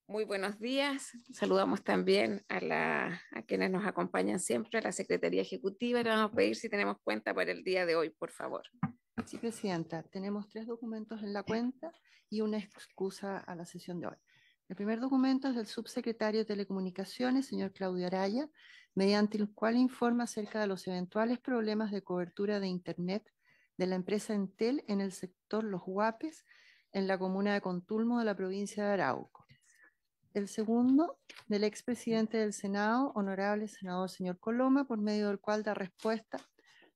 Muy buenos días. Saludamos también a quienes nos acompañan siempre, a la Secretaría Ejecutiva. Le vamos a pedir si tenemos cuenta para el día de hoy, por favor. Sí, Presidenta, tenemos tres documentos en la cuenta y una excusa a la sesión de hoy. El primer documento es del subsecretario de Telecomunicaciones, señor Claudio Araya, mediante el cual informa acerca de los eventuales problemas de cobertura de Internet de la empresa Entel en el sector Los Huapes, en la comuna de Contulmo de la provincia de Arauco. El segundo, del expresidente del Senado, honorable senador señor Coloma, por medio del cual da respuesta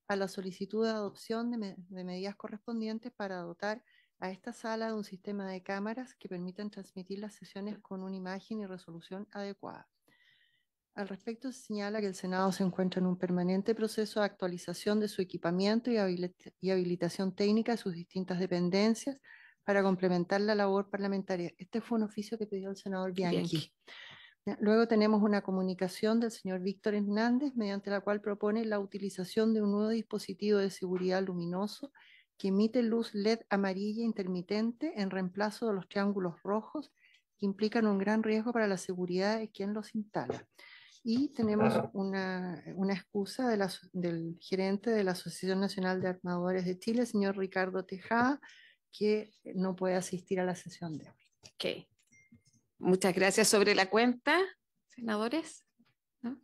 a la solicitud de adopción de medidas correspondientes para dotar a esta sala de un sistema de cámaras que permitan transmitir las sesiones con una imagen y resolución adecuada. Al respecto, se señala que el Senado se encuentra en un permanente proceso de actualización de su equipamiento y habilitación técnica de sus distintas dependencias para complementar la labor parlamentaria. Este fue un oficio que pidió el senador Bianchi. Bianchi. Luego tenemos una comunicación del señor Víctor Hernández, mediante la cual propone la utilización de un nuevo dispositivo de seguridad luminoso que emite luz LED amarilla intermitente en reemplazo de los triángulos rojos que implican un gran riesgo para la seguridad de quien los instala. Y tenemos una excusa del gerente de la Asociación Nacional de Armadores de Chile, señor Ricardo Tejada, que no puede asistir a la sesión de hoy. Ok. Muchas gracias sobre la cuenta, senadores, ¿no?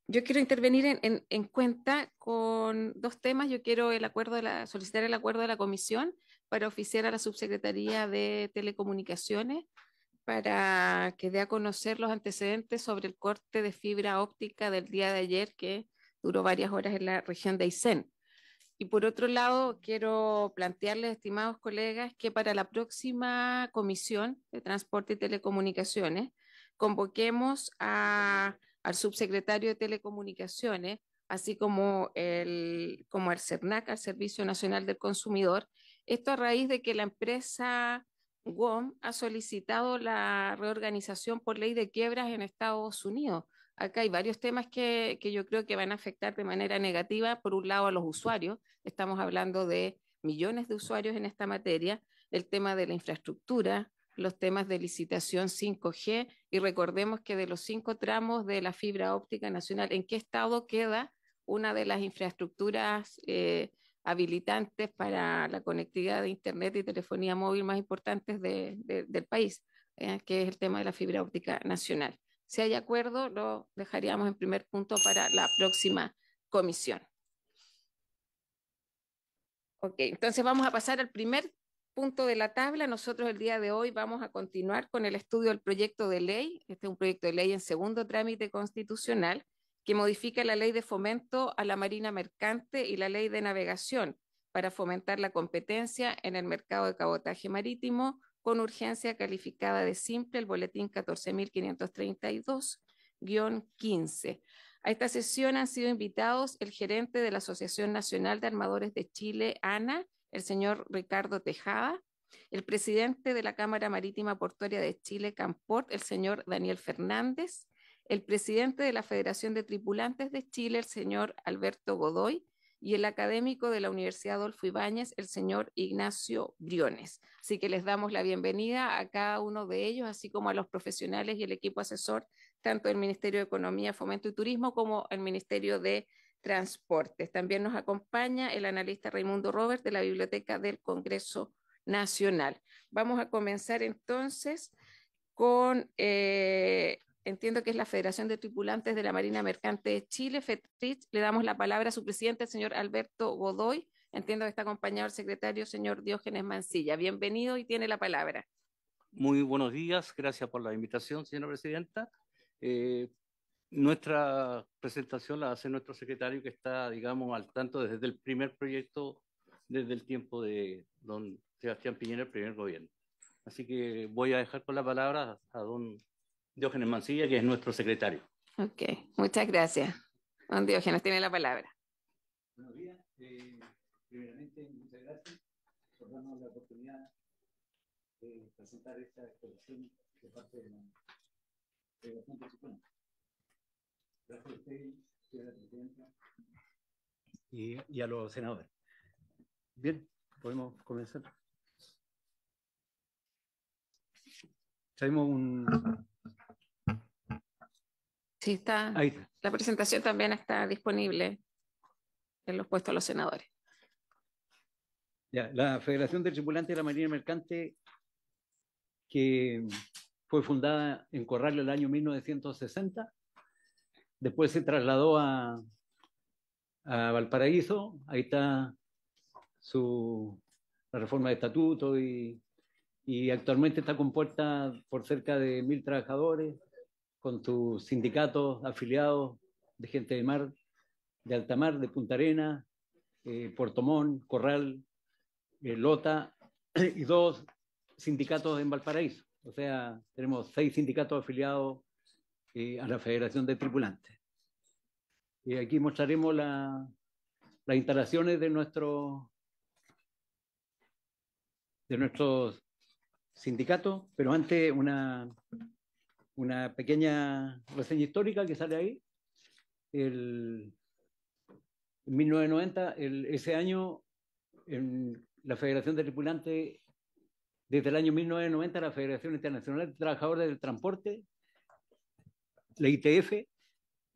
Yo quiero intervenir en cuenta con dos temas. Yo quiero solicitar el acuerdo de la comisión para oficiar a la Subsecretaría de Telecomunicaciones para que dé a conocer los antecedentes sobre el corte de fibra óptica del día de ayer que duró varias horas en la región de Aysén. Y por otro lado, quiero plantearles, estimados colegas, que para la próxima comisión de Transporte y Telecomunicaciones convoquemos al subsecretario de Telecomunicaciones, así como como al CERNAC, al Servicio Nacional del Consumidor. Esto a raíz de que la empresa WOM ha solicitado la reorganización por ley de quiebras en Estados Unidos. Acá hay varios temas que yo creo que van a afectar de manera negativa, por un lado, a los usuarios. Estamos hablando de millones de usuarios en esta materia, el tema de la infraestructura, los temas de licitación 5G, y recordemos que de los 5 tramos de la fibra óptica nacional, ¿en qué estado queda una de las infraestructuras habilitantes para la conectividad de Internet y telefonía móvil más importantes del país, que es el tema de la fibra óptica nacional? Si hay acuerdo, lo dejaríamos en primer punto para la próxima comisión. Ok, entonces vamos a pasar al primer punto de la tabla. Nosotros el día de hoy vamos a continuar con el estudio del proyecto de ley. Este es un proyecto de ley en segundo trámite constitucional que modifica la ley de fomento a la marina mercante y la ley de navegación para fomentar la competencia en el mercado de cabotaje marítimo con urgencia calificada de simple, el boletín 14.532-15. A esta sesión han sido invitados el gerente de la Asociación Nacional de Armadores de Chile, ANA, el señor Ricardo Tejada, el presidente de la Cámara Marítima Portuaria de Chile, Camport, el señor Daniel Fernández, el presidente de la Federación de Tripulantes de Chile, el señor Alberto Godoy, y el académico de la Universidad Adolfo Ibáñez, el señor Ignacio Briones. Así que les damos la bienvenida a cada uno de ellos, así como a los profesionales y el equipo asesor tanto el Ministerio de Economía, Fomento y Turismo como el Ministerio de Transportes. También nos acompaña el analista Raimundo Robert de la Biblioteca del Congreso Nacional. Vamos a comenzar entonces con, entiendo que es la Federación de Tripulantes de la Marina Mercante de Chile, FETRICH. Le damos la palabra a su presidente, el señor Alberto Godoy. Entiendo que está acompañado del secretario, señor Diógenes Mancilla. Bienvenido y tiene la palabra. Muy buenos días, gracias por la invitación, señora presidenta. Eh, Nuestra presentación la hace nuestro secretario que está, digamos, al tanto desde el primer proyecto, desde el tiempo de don Sebastián Piñera, el primer gobierno. Así que voy a dejar con la palabra a don Diógenes Mancilla, que es nuestro secretario. Ok, muchas gracias. Don Diógenes tiene la palabra. Buenos días. Primeramente, muchas gracias por darnos la oportunidad de presentar esta exposición de parte de la Junta Suprema. Gracias a usted, señora presidenta, y a los senadores. Bien, podemos comenzar. Traemos un... Sí, está. Ahí está. La presentación también está disponible en los puestos de los senadores. Ya, la Federación de Tripulantes de la Marina Mercante, que fue fundada en Corral el año 1960, después se trasladó a Valparaíso. Ahí está la reforma de estatuto y actualmente está compuesta por cerca de 1.000 trabajadores, con sus sindicatos afiliados de gente de mar, de alta mar, de Punta Arenas, Puerto Montt, Corral, Lota y 2 sindicatos en Valparaíso. O sea, tenemos 6 sindicatos afiliados a la Federación de Tripulantes. Y aquí mostraremos las instalaciones de nuestros sindicatos, pero antes una pequeña reseña histórica que sale ahí. En 1990, ese año, en la Federación de Tripulantes, desde el año 1990, la Federación Internacional de Trabajadores del Transporte, la ITF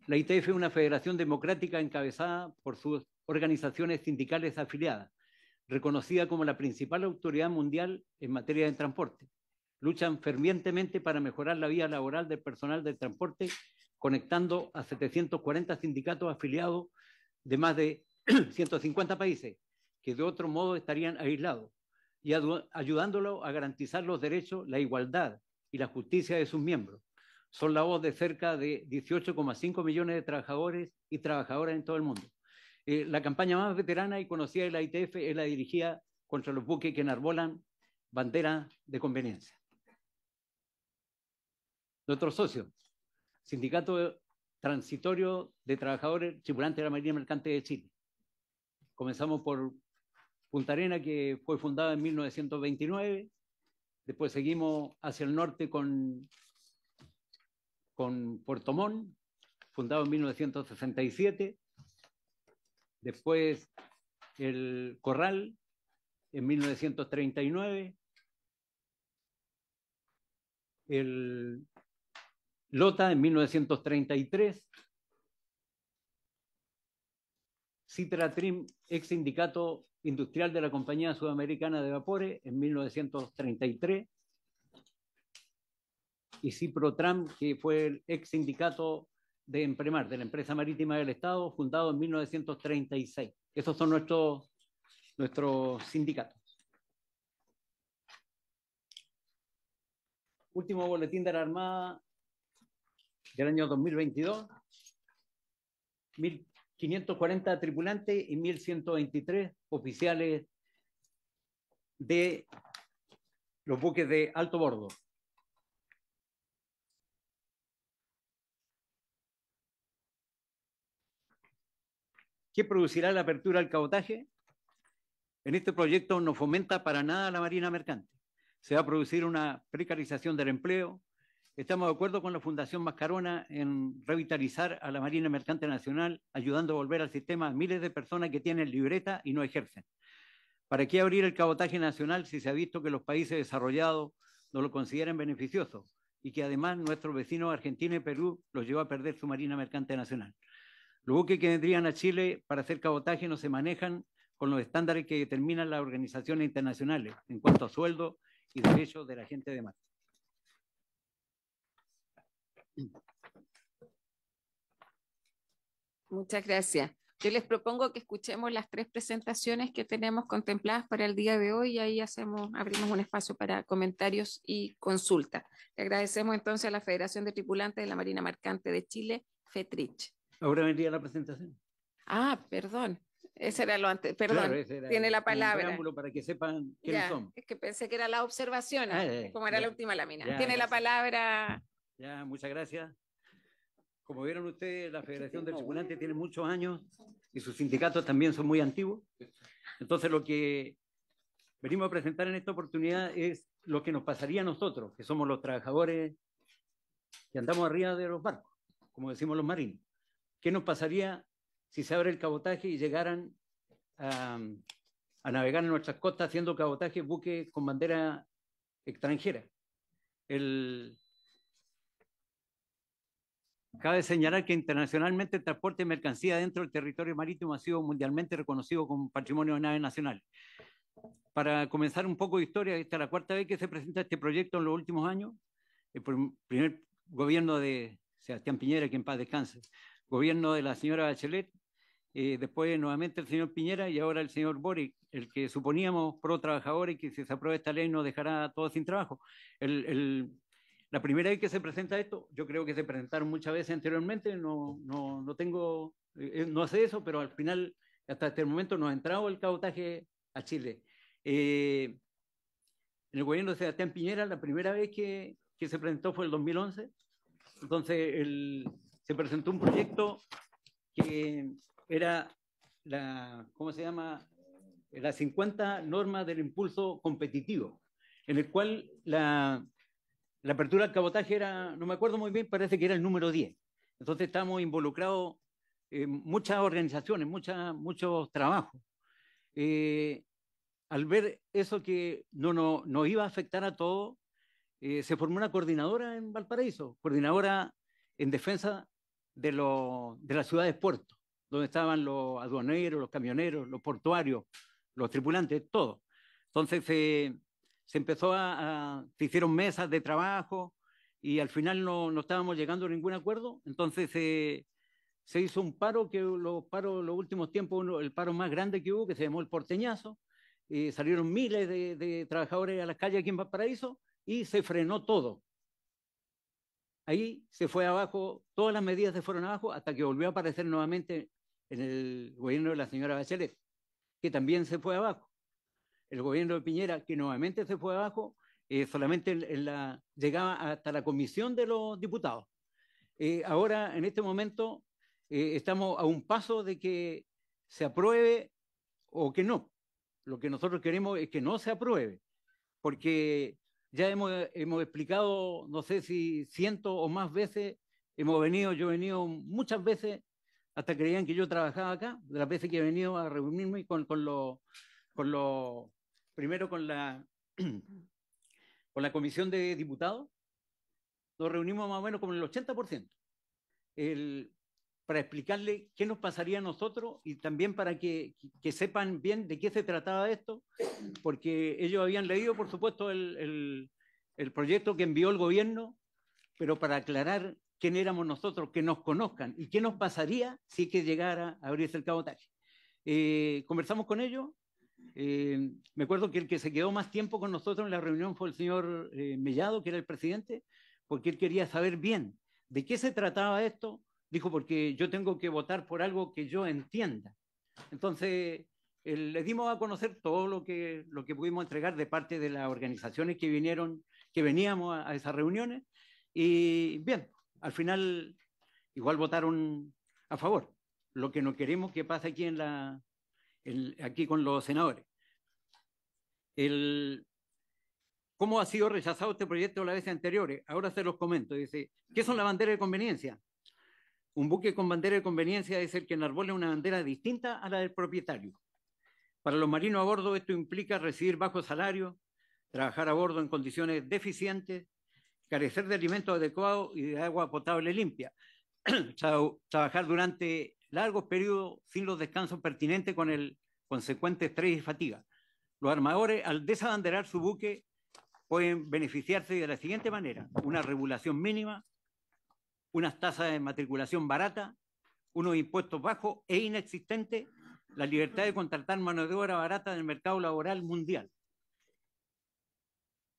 es una federación democrática encabezada por sus organizaciones sindicales afiliadas, reconocida como la principal autoridad mundial en materia de transporte. Luchan fervientemente para mejorar la vida laboral del personal del transporte, conectando a 740 sindicatos afiliados de más de 150 países, que de otro modo estarían aislados, y ayudándolo a garantizar los derechos, la igualdad y la justicia de sus miembros. Son la voz de cerca de 18,5 millones de trabajadores y trabajadoras en todo el mundo. La campaña más veterana y conocida de la ITF es la dirigida contra los buques que enarbolan bandera de conveniencia. Nuestros socios, Sindicato Transitorio de Trabajadores Tripulantes de la Marina Mercante de Chile. Comenzamos por Punta Arenas, que fue fundada en 1929. Después seguimos hacia el norte con Puerto Montt, fundado en 1967. Después el Corral en 1939. El Lota en 1933. Citra Trim, ex sindicato industrial de la Compañía Sudamericana de Vapores, en 1933. Y Ciprotram, que fue el ex sindicato de Empremar, de la empresa marítima del Estado, fundado en 1936. Esos son nuestros sindicatos. Último boletín de la Armada del año 2022. 1.540 tripulantes y 1.123 oficiales de los buques de alto bordo. ¿Qué producirá la apertura del cabotaje? En este proyecto no fomenta para nada la marina mercante. Se va a producir una precarización del empleo. Estamos de acuerdo con la Fundación Mascarona en revitalizar a la Marina Mercante Nacional, ayudando a volver al sistema a miles de personas que tienen libreta y no ejercen. ¿Para qué abrir el cabotaje nacional si se ha visto que los países desarrollados no lo consideran beneficioso y que además nuestros vecinos Argentina y Perú los llevó a perder su Marina Mercante Nacional? Los buques que vendrían a Chile para hacer cabotaje no se manejan con los estándares que determinan las organizaciones internacionales en cuanto a sueldo y derechos de la gente de mar. Muchas gracias. Yo les propongo que escuchemos las 3 presentaciones que tenemos contempladas para el día de hoy y ahí abrimos un espacio para comentarios y consultas. Le agradecemos entonces a la Federación de Tripulantes de la Marina Mercante de Chile, FETRICH. Ahora vendría la presentación. Ah, perdón. Ese era lo antes. Perdón, claro, tiene la palabra. Un preámbulo para que sepan quiénes son. Es que pensé que era la observación, como era la última lámina. Ya, tiene la palabra. Ya, muchas gracias. Como vieron ustedes, la Federación de Tripulantes tiene muchos años y sus sindicatos también son muy antiguos. Entonces, lo que venimos a presentar en esta oportunidad es lo que nos pasaría a nosotros, que somos los trabajadores que andamos arriba de los barcos, como decimos los marinos. ¿Qué nos pasaría si se abre el cabotaje y llegaran a navegar en nuestras costas haciendo cabotaje buques con bandera extranjera? Cabe señalar que internacionalmente el transporte de mercancía dentro del territorio marítimo ha sido mundialmente reconocido como patrimonio de naves nacionales. Para comenzar un poco de historia, esta es la cuarta vez que se presenta este proyecto en los últimos años. El primer gobierno de Sebastián Piñera, que en paz descanse, gobierno de la señora Bachelet, después nuevamente el señor Piñera y ahora el señor Boric, el que suponíamos pro trabajadores, que si se aprueba esta ley nos dejará a todos sin trabajo. La primera vez que se presenta esto, yo creo que se presentaron muchas veces anteriormente, no tengo, no sé eso, pero al final, hasta este momento, no ha entrado el cabotaje a Chile. En el gobierno de Sebastián Piñera, la primera vez que se presentó fue el 2011. Entonces, se presentó un proyecto que era ¿cómo se llama? Las 50 normas del impulso competitivo, en el cual la apertura del cabotaje era, no me acuerdo muy bien, parece que era el número 10. Entonces estamos involucrados muchas organizaciones, muchos trabajos. Al ver eso que no iba a afectar a todos, se formó una coordinadora en Valparaíso, coordinadora en defensa de las ciudades puertos, donde estaban los aduaneros, los camioneros, los portuarios, los tripulantes, todo. Entonces se empezó se hicieron mesas de trabajo y al final no estábamos llegando a ningún acuerdo. Entonces se hizo un paro, que los últimos tiempos, el paro más grande que hubo, que se llamó el porteñazo. Salieron miles de trabajadores a las calles aquí en Valparaíso y se frenó todo. Ahí se fue abajo, todas las medidas se fueron abajo hasta que volvió a aparecer nuevamente en el gobierno de la señora Bachelet, que también se fue abajo. El gobierno de Piñera, que nuevamente se fue abajo, solamente llegaba hasta la comisión de los diputados. Ahora, en este momento, estamos a un paso de que se apruebe o que no. Lo que nosotros queremos es que no se apruebe, porque ya hemos explicado, no sé si cientos o más veces, yo he venido muchas veces, hasta creían que yo trabajaba acá, de las veces que he venido a reunirme primero con la comisión de diputados, nos reunimos más o menos con el 80%, para explicarle qué nos pasaría a nosotros y también para que sepan bien de qué se trataba esto, porque ellos habían leído, por supuesto, el proyecto que envió el gobierno, pero para aclarar quién éramos nosotros, que nos conozcan y qué nos pasaría si es que llegara a abrirse el cabotaje. Conversamos con ellos. Me acuerdo que el que se quedó más tiempo con nosotros en la reunión fue el señor Mellado, que era el presidente, porque él quería saber bien de qué se trataba esto. Dijo, porque yo tengo que votar por algo que yo entienda. Entonces, le dimos a conocer todo lo que pudimos entregar de parte de las organizaciones que veníamos a esas reuniones, y bien, al final igual votaron a favor. Lo que no queremos que pase aquí aquí con los senadores. ¿Cómo ha sido rechazado este proyecto las veces anteriores? Ahora se los comento. Dice, ¿qué son las banderas de conveniencia? Un buque con bandera de conveniencia es el que enarbole una bandera distinta a la del propietario. Para los marinos a bordo esto implica recibir bajos salarios, trabajar a bordo en condiciones deficientes, carecer de alimentos adecuados y de agua potable limpia, trabajar durante largos periodos sin los descansos pertinentes con el consecuente estrés y fatiga. Los armadores, al desabanderar su buque, pueden beneficiarse de la siguiente manera: una regulación mínima, unas tasas de matriculación barata, unos impuestos bajos e inexistentes, la libertad de contratar mano de obra barata en el mercado laboral mundial.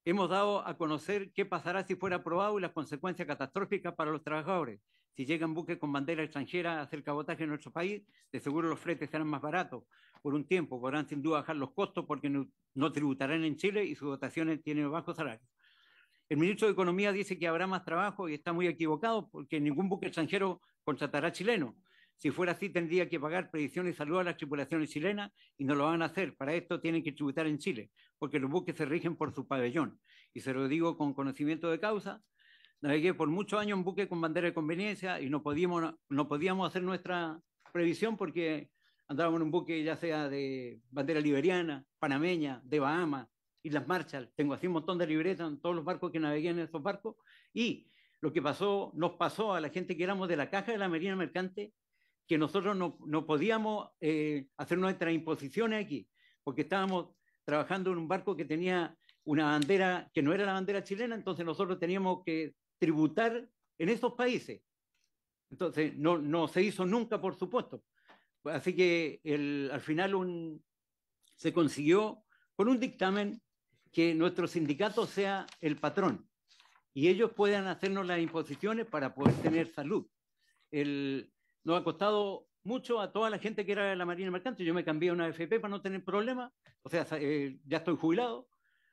Hemos dado a conocer qué pasará si fuera aprobado y las consecuencias catastróficas para los trabajadores. Si llegan buques con bandera extranjera a hacer cabotaje en nuestro país, de seguro los fretes serán más baratos por un tiempo, podrán sin duda bajar los costos porque no tributarán en Chile y sus dotaciones tienen bajos salarios. El ministro de Economía dice que habrá más trabajo y está muy equivocado porque ningún buque extranjero contratará chilenos. Si fuera así, tendría que pagar previsión y salud a las tripulaciones chilenas y no lo van a hacer. Para esto tienen que tributar en Chile, porque los buques se rigen por su pabellón. Y se lo digo con conocimiento de causa. Navegué por muchos años en buque con bandera de conveniencia y no podíamos hacer nuestra previsión porque andábamos en un buque ya sea de bandera liberiana, panameña, de Bahamas, Islas Marshall, tengo así un montón de libretas en todos los barcos que navegué en esos barcos, y lo que pasó, nos pasó a la gente que éramos de la caja de la Marina Mercante, que nosotros no podíamos hacer nuestras imposiciones aquí, porque estábamos trabajando en un barco que tenía una bandera que no era la bandera chilena, entonces nosotros teníamos que tributar en esos países. Entonces no se hizo nunca, por supuesto. Así que al final se consiguió con un dictamen que nuestro sindicato sea el patrón y ellos puedan hacernos las imposiciones para poder tener salud. Nos ha costado mucho a toda la gente que era de la Marina Mercante. Yo me cambié a una AFP para no tener problemas, o sea, ya estoy jubilado,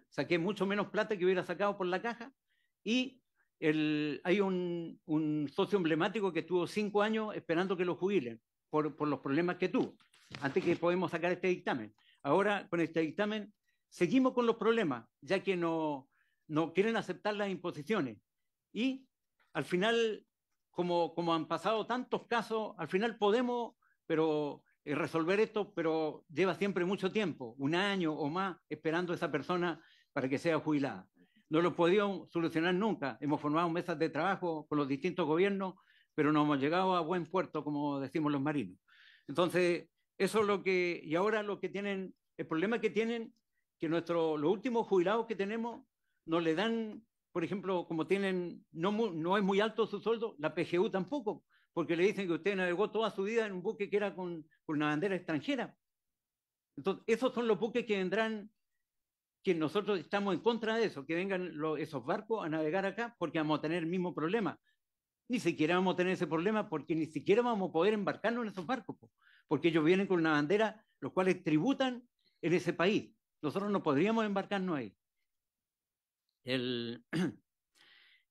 saqué mucho menos plata que hubiera sacado por la caja, y hay un socio emblemático que estuvo 5 años esperando que lo jubilen por los problemas que tuvo, antes que podemos sacar este dictamen. Ahora, con este dictamen, seguimos con los problemas, ya que no quieren aceptar las imposiciones. Y al final, como han pasado tantos casos, al final podemos resolver esto, pero lleva siempre mucho tiempo, 1 año o más, esperando a esa persona para que sea jubilada. No lo podíamos solucionar nunca. Hemos formado mesas de trabajo con los distintos gobiernos, pero no hemos llegado a buen puerto, como decimos los marinos. Entonces, eso es lo que, y ahora lo que tienen, el problema que tienen, que los últimos jubilados que tenemos no le dan, por ejemplo, como tienen, no es muy alto su sueldo, la PGU tampoco, porque le dicen que usted navegó toda su vida en un buque que era con una bandera extranjera. Entonces, esos son los buques que vendrán, que nosotros estamos en contra de eso, que vengan esos barcos a navegar acá, porque vamos a tener el mismo problema. Ni siquiera vamos a tener ese problema porque ni siquiera vamos a poder embarcarnos en esos barcos, porque ellos vienen con una bandera, los cuales tributan en ese país. Nosotros no podríamos embarcarnos ahí.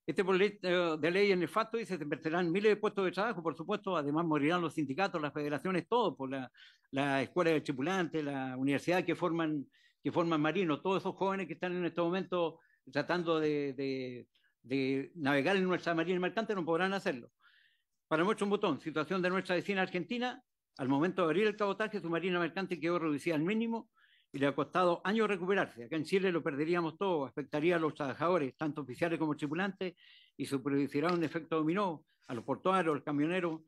Este proyecto de ley en el facto dice que se perderán miles de puestos de trabajo, por supuesto, además morirán los sindicatos, las federaciones, todo, por la escuela de tripulantes, la universidad que forman marinos, todos esos jóvenes que están en este momento tratando de navegar en nuestra marina mercante no podrán hacerlo. Para muestra un botón, situación de nuestra vecina Argentina, al momento de abrir el cabotaje, su marina mercante quedó reducida al mínimo y le ha costado años recuperarse. Acá en Chile lo perderíamos todo, afectaría a los trabajadores, tanto oficiales como tripulantes, y se producirá un efecto dominó a los portuarios, a los camioneros,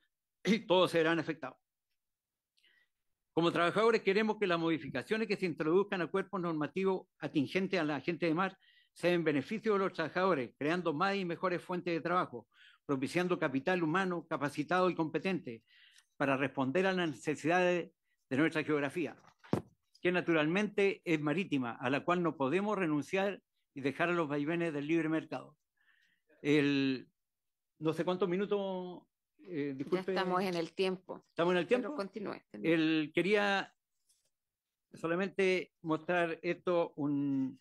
y todos serán afectados. Como trabajadores queremos que las modificaciones que se introduzcan a cuerpos normativos atingentes a la gente de mar sean en beneficio de los trabajadores, creando más y mejores fuentes de trabajo, propiciando capital humano capacitado y competente para responder a las necesidades de nuestra geografía, que naturalmente es marítima, a la cual no podemos renunciar y dejar a los vaivenes del libre mercado. No sé cuántos minutos, disculpe. Ya estamos en el tiempo. ¿Estamos en el tiempo? Pero continúe. Quería solamente mostrar esto, un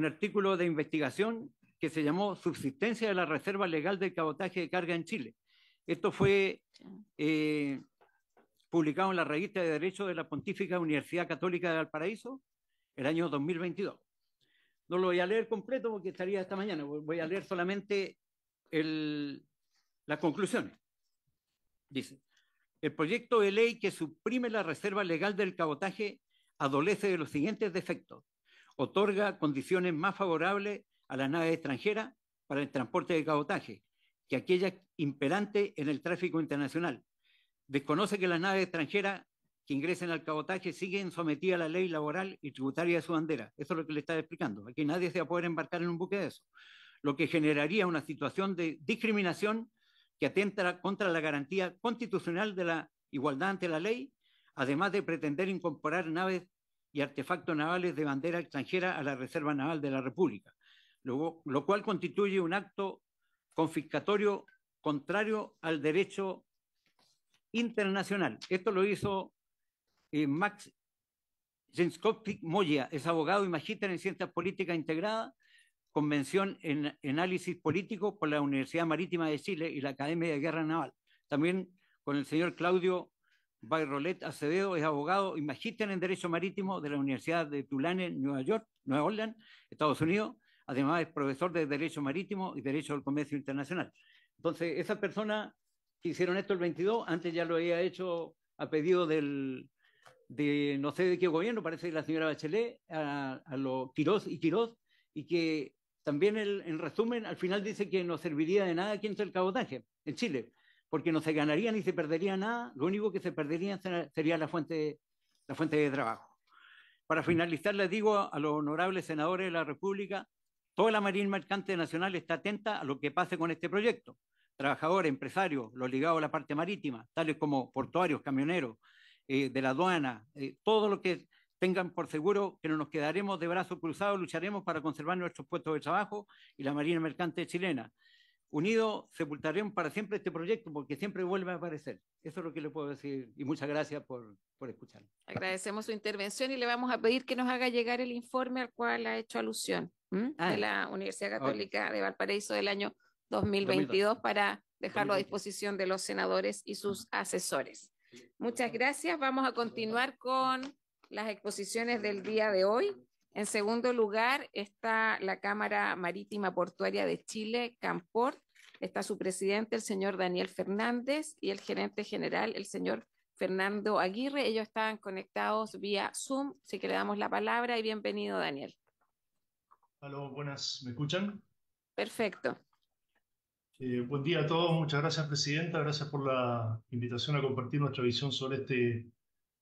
artículo de investigación que se llamó Subsistencia de la Reserva Legal del Cabotaje de Carga en Chile. Esto fue publicado en la Revista de Derecho de la Pontífica Universidad Católica de Valparaíso el año 2022. No lo voy a leer completo porque estaría esta mañana, voy a leer solamente las conclusiones. Dice, el proyecto de ley que suprime la reserva legal del cabotaje adolece de los siguientes defectos. Otorga condiciones más favorables a las naves extranjeras para el transporte de cabotaje que aquellas imperantes en el tráfico internacional. Desconoce que las naves extranjeras que ingresen al cabotaje siguen sometidas a la ley laboral y tributaria de su bandera. Eso es lo que le estaba explicando. Aquí nadie se va a poder embarcar en un buque de eso. Lo que generaría una situación de discriminación que atenta contra la garantía constitucional de la igualdad ante la ley, además de pretender incorporar naves y artefactos navales de bandera extranjera a la Reserva Naval de la República, lo cual constituye un acto confiscatorio contrario al derecho internacional. Esto lo hizo Max Jęskowski Moya, es abogado y magíster en Ciencias Políticas Integradas, convención en análisis político por la Universidad Marítima de Chile y la Academia de Guerra Naval. También con el señor Claudio Bayrolet Acevedo, es abogado y magíster en Derecho Marítimo de la Universidad de Tulane, Nueva Orleans, Estados Unidos. Además es profesor de Derecho Marítimo y Derecho del Comercio Internacional. Entonces, esas personas que hicieron esto el 22, antes ya lo había hecho a pedido del de no sé de qué gobierno, parece que la señora Bachelet, a los Quirós, y que también en resumen al final dice que no serviría de nada quien sea el cabotaje en Chile, porque no se ganaría ni se perdería nada, lo único que se perdería sería la fuente de trabajo. Para finalizar, les digo a los honorables senadores de la República, toda la Marina Mercante Nacional está atenta a lo que pase con este proyecto. Trabajadores, empresarios, los ligados a la parte marítima, tales como portuarios, camioneros, de la aduana, todo lo que tengan por seguro que no nos quedaremos de brazos cruzados, lucharemos para conservar nuestros puestos de trabajo y la Marina Mercante chilena. Unidos sepultaremos para siempre este proyecto porque siempre vuelve a aparecer. Eso es lo que le puedo decir y muchas gracias por escuchar. Agradecemos su intervención y le vamos a pedir que nos haga llegar el informe al cual ha hecho alusión de la Universidad Católica de Valparaíso del año 2022 para dejarlo a disposición de los senadores y sus asesores. Muchas gracias. Vamos a continuar con las exposiciones del día de hoy. En segundo lugar está la Cámara Marítima Portuaria de Chile, Camport. Está su presidente, el señor Daniel Fernández, y el gerente general, el señor Fernando Aguirre. Ellos estaban conectados vía Zoom, así que le damos la palabra y bienvenido, Daniel. Aló, buenas, ¿me escuchan? Perfecto. Buen día a todos, muchas gracias, Presidenta. Gracias por la invitación a compartir nuestra visión sobre este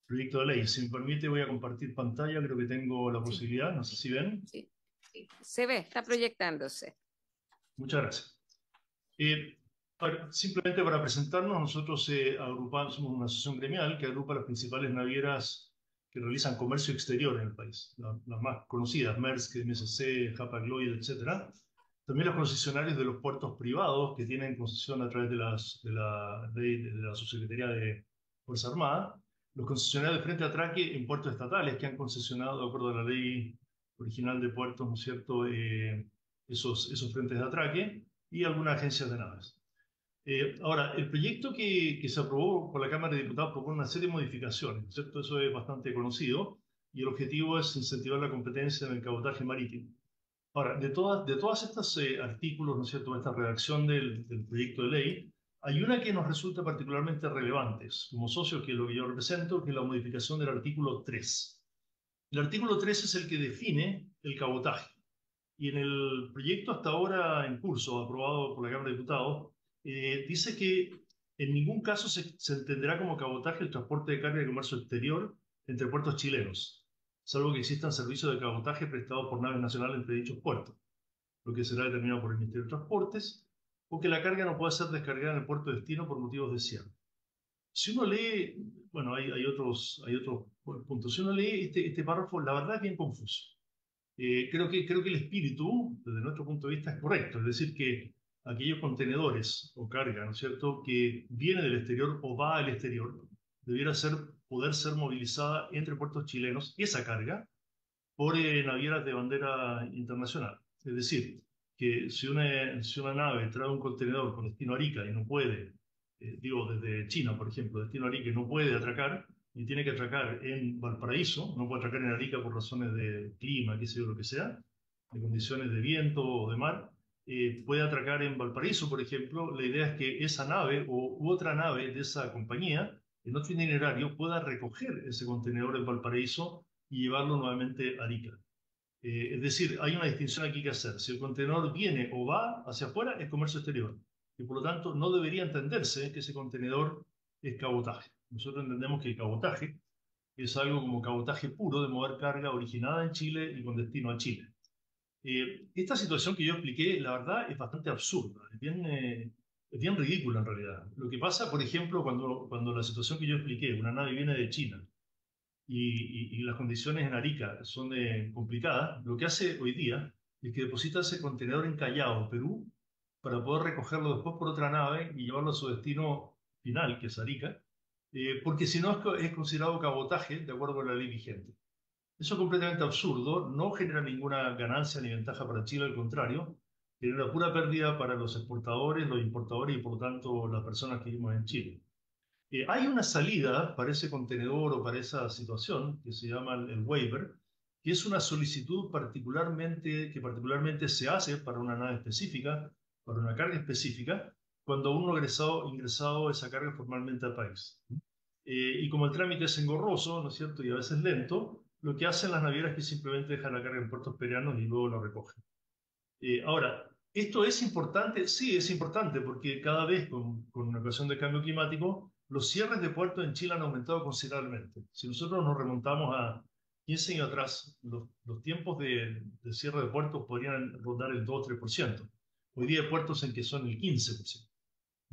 proyecto de ley. Si me permite, voy a compartir pantalla, creo que tengo la posibilidad, no sé si ven. Sí. Se ve, está proyectándose. Muchas gracias. Simplemente para presentarnos, nosotros agrupamos, somos una asociación gremial que agrupa las principales navieras que realizan comercio exterior en el país, las más conocidas, Maersk, MSC, Hapag-Lloyd, etc. También los concesionarios de los puertos privados que tienen concesión a través de la Subsecretaría de Fuerza Armada, los concesionarios de frente a atraque en puertos estatales que han concesionado, de acuerdo a la ley original de puertos, ¿no es cierto?, esos frentes de atraque, y algunas agencias de naves. Ahora, el proyecto que se aprobó por la Cámara de Diputados propone una serie de modificaciones, ¿no es cierto? Eso es bastante conocido, y el objetivo es incentivar la competencia en el cabotaje marítimo. Ahora, de todas estos artículos, ¿no es cierto?, esta redacción del proyecto de ley, hay una que nos resulta particularmente relevante como socios, que es lo que yo represento, que es la modificación del artículo 3. El artículo 3 es el que define el cabotaje. Y en el proyecto hasta ahora en curso, aprobado por la Cámara de Diputados, dice que en ningún caso se entenderá como cabotaje el transporte de carga y comercio exterior entre puertos chilenos, salvo que existan servicios de cabotaje prestados por naves nacionales entre dichos puertos, lo que será determinado por el Ministerio de Transportes, o que la carga no pueda ser descargada en el puerto de destino por motivos de cierre. Si uno lee, bueno, hay otros puntos, si uno lee este párrafo, la verdad es bien confuso. Creo que el espíritu, desde nuestro punto de vista, es correcto, es decir, que aquellos contenedores o carga, ¿no es cierto?, que viene del exterior o va al exterior, debiera poder ser movilizada entre puertos chilenos, esa carga, por navieras de bandera internacional. Es decir, que si una nave trae un contenedor con destino a Arica y no puede, desde China, por ejemplo, destino a Arica y no puede atracar, y tiene que atracar en Valparaíso, no puede atracar en Arica por razones de clima, qué sé yo, lo que sea, de condiciones de viento o de mar, puede atracar en Valparaíso, por ejemplo. La idea es que esa nave u otra nave de esa compañía, en otro itinerario, pueda recoger ese contenedor en Valparaíso y llevarlo nuevamente a Arica. Es decir, hay una distinción aquí que hacer. Si el contenedor viene o va hacia afuera, es comercio exterior. Y por lo tanto, no debería entenderse que ese contenedor es cabotaje. Nosotros entendemos que el cabotaje es algo como cabotaje puro de mover carga originada en Chile y con destino a Chile. Esta situación que yo expliqué, la verdad, es bastante absurda, es bien ridícula en realidad. Lo que pasa, por ejemplo, cuando la situación que yo expliqué, una nave viene de China y las condiciones en Arica son complicadas, lo que hace hoy día es que deposita ese contenedor en Callao, Perú, para poder recogerlo después por otra nave y llevarlo a su destino final, que es Arica, porque si no es considerado cabotaje de acuerdo con la ley vigente. Eso es completamente absurdo, no genera ninguna ganancia ni ventaja para Chile, al contrario, genera pura pérdida para los exportadores, los importadores y por lo tanto las personas que vivimos en Chile. Hay una salida para ese contenedor o para esa situación que se llama el waiver, que es una solicitud que particularmente se hace para una nave específica, para una carga específica, cuando uno ha ingresado esa carga formalmente al país. Y como el trámite es engorroso, ¿no es cierto?, y a veces lento, lo que hacen las navieras es que simplemente dejan la carga en puertos peruanos y luego la recogen. Ahora, ¿esto es importante? Sí, es importante porque cada vez con una ocasión de cambio climático, los cierres de puertos en Chile han aumentado considerablemente. Si nosotros nos remontamos a 15 años atrás, los tiempos de cierre de puertos podrían rondar el 2 o 3%. Hoy día hay puertos en que son el 15%.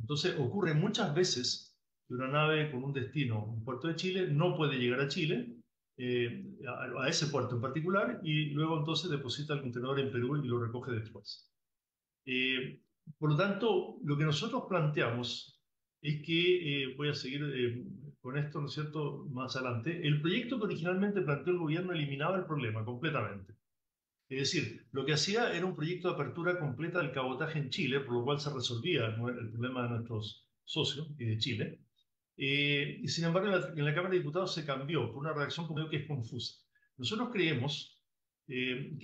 Entonces ocurre muchas veces que una nave con un destino, un puerto de Chile, no puede llegar a Chile, a ese puerto en particular, y luego entonces deposita el contenedor en Perú y lo recoge después. Eh, por lo tanto, lo que nosotros planteamos es que, voy a seguir con esto, ¿no es cierto?, más adelante, el proyecto que originalmente planteó el gobierno eliminaba el problema completamente. Es decir, lo que hacía era un proyecto de apertura completa del cabotaje en Chile, por lo cual se resolvía el problema de nuestros socios y de Chile. Y sin embargo, en la Cámara de Diputados se cambió por una redacción como digo, que es confusa. Nosotros creemos que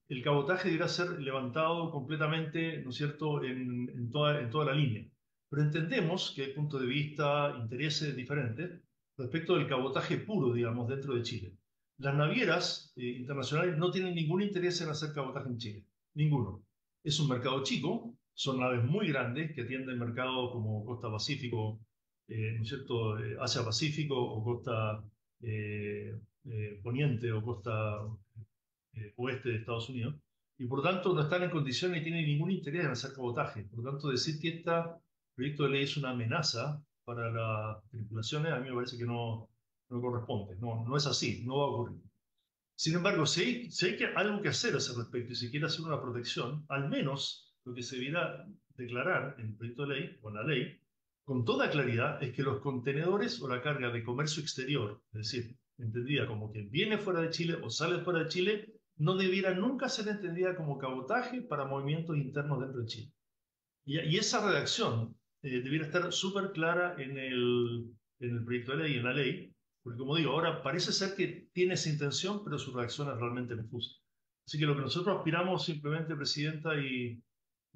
el cabotaje deberá ser levantado completamente, ¿no es cierto?, en toda la línea. Pero entendemos que hay puntos de vista, intereses diferentes respecto del cabotaje puro, digamos, dentro de Chile. Las navieras internacionales no tienen ningún interés en hacer cabotaje en Chile. Ninguno. Es un mercado chico, son naves muy grandes que atienden mercados como Costa Pacífico, ¿no es cierto?, Asia-Pacífico o Costa Poniente o Costa Oeste de Estados Unidos. Y por lo tanto no están en condiciones ni tienen ningún interés en hacer cabotaje. Por lo tanto, decir que este proyecto de ley es una amenaza para las tripulaciones, a mí me parece que no corresponde. No, no es así, no va a ocurrir. Sin embargo, si hay algo que hacer a ese respecto y si quiere hacer una protección, al menos lo que se debiera declarar en el proyecto de ley o en la ley, con toda claridad, es que los contenedores o la carga de comercio exterior, es decir, entendida como que viene fuera de Chile o sale fuera de Chile, no debiera nunca ser entendida como cabotaje para movimientos internos dentro de Chile. Y esa redacción debiera estar súper clara en el proyecto de ley, en la ley, porque como digo, ahora parece ser que tiene esa intención, pero su redacción es realmente confusa. Así que lo que nosotros aspiramos simplemente, Presidenta y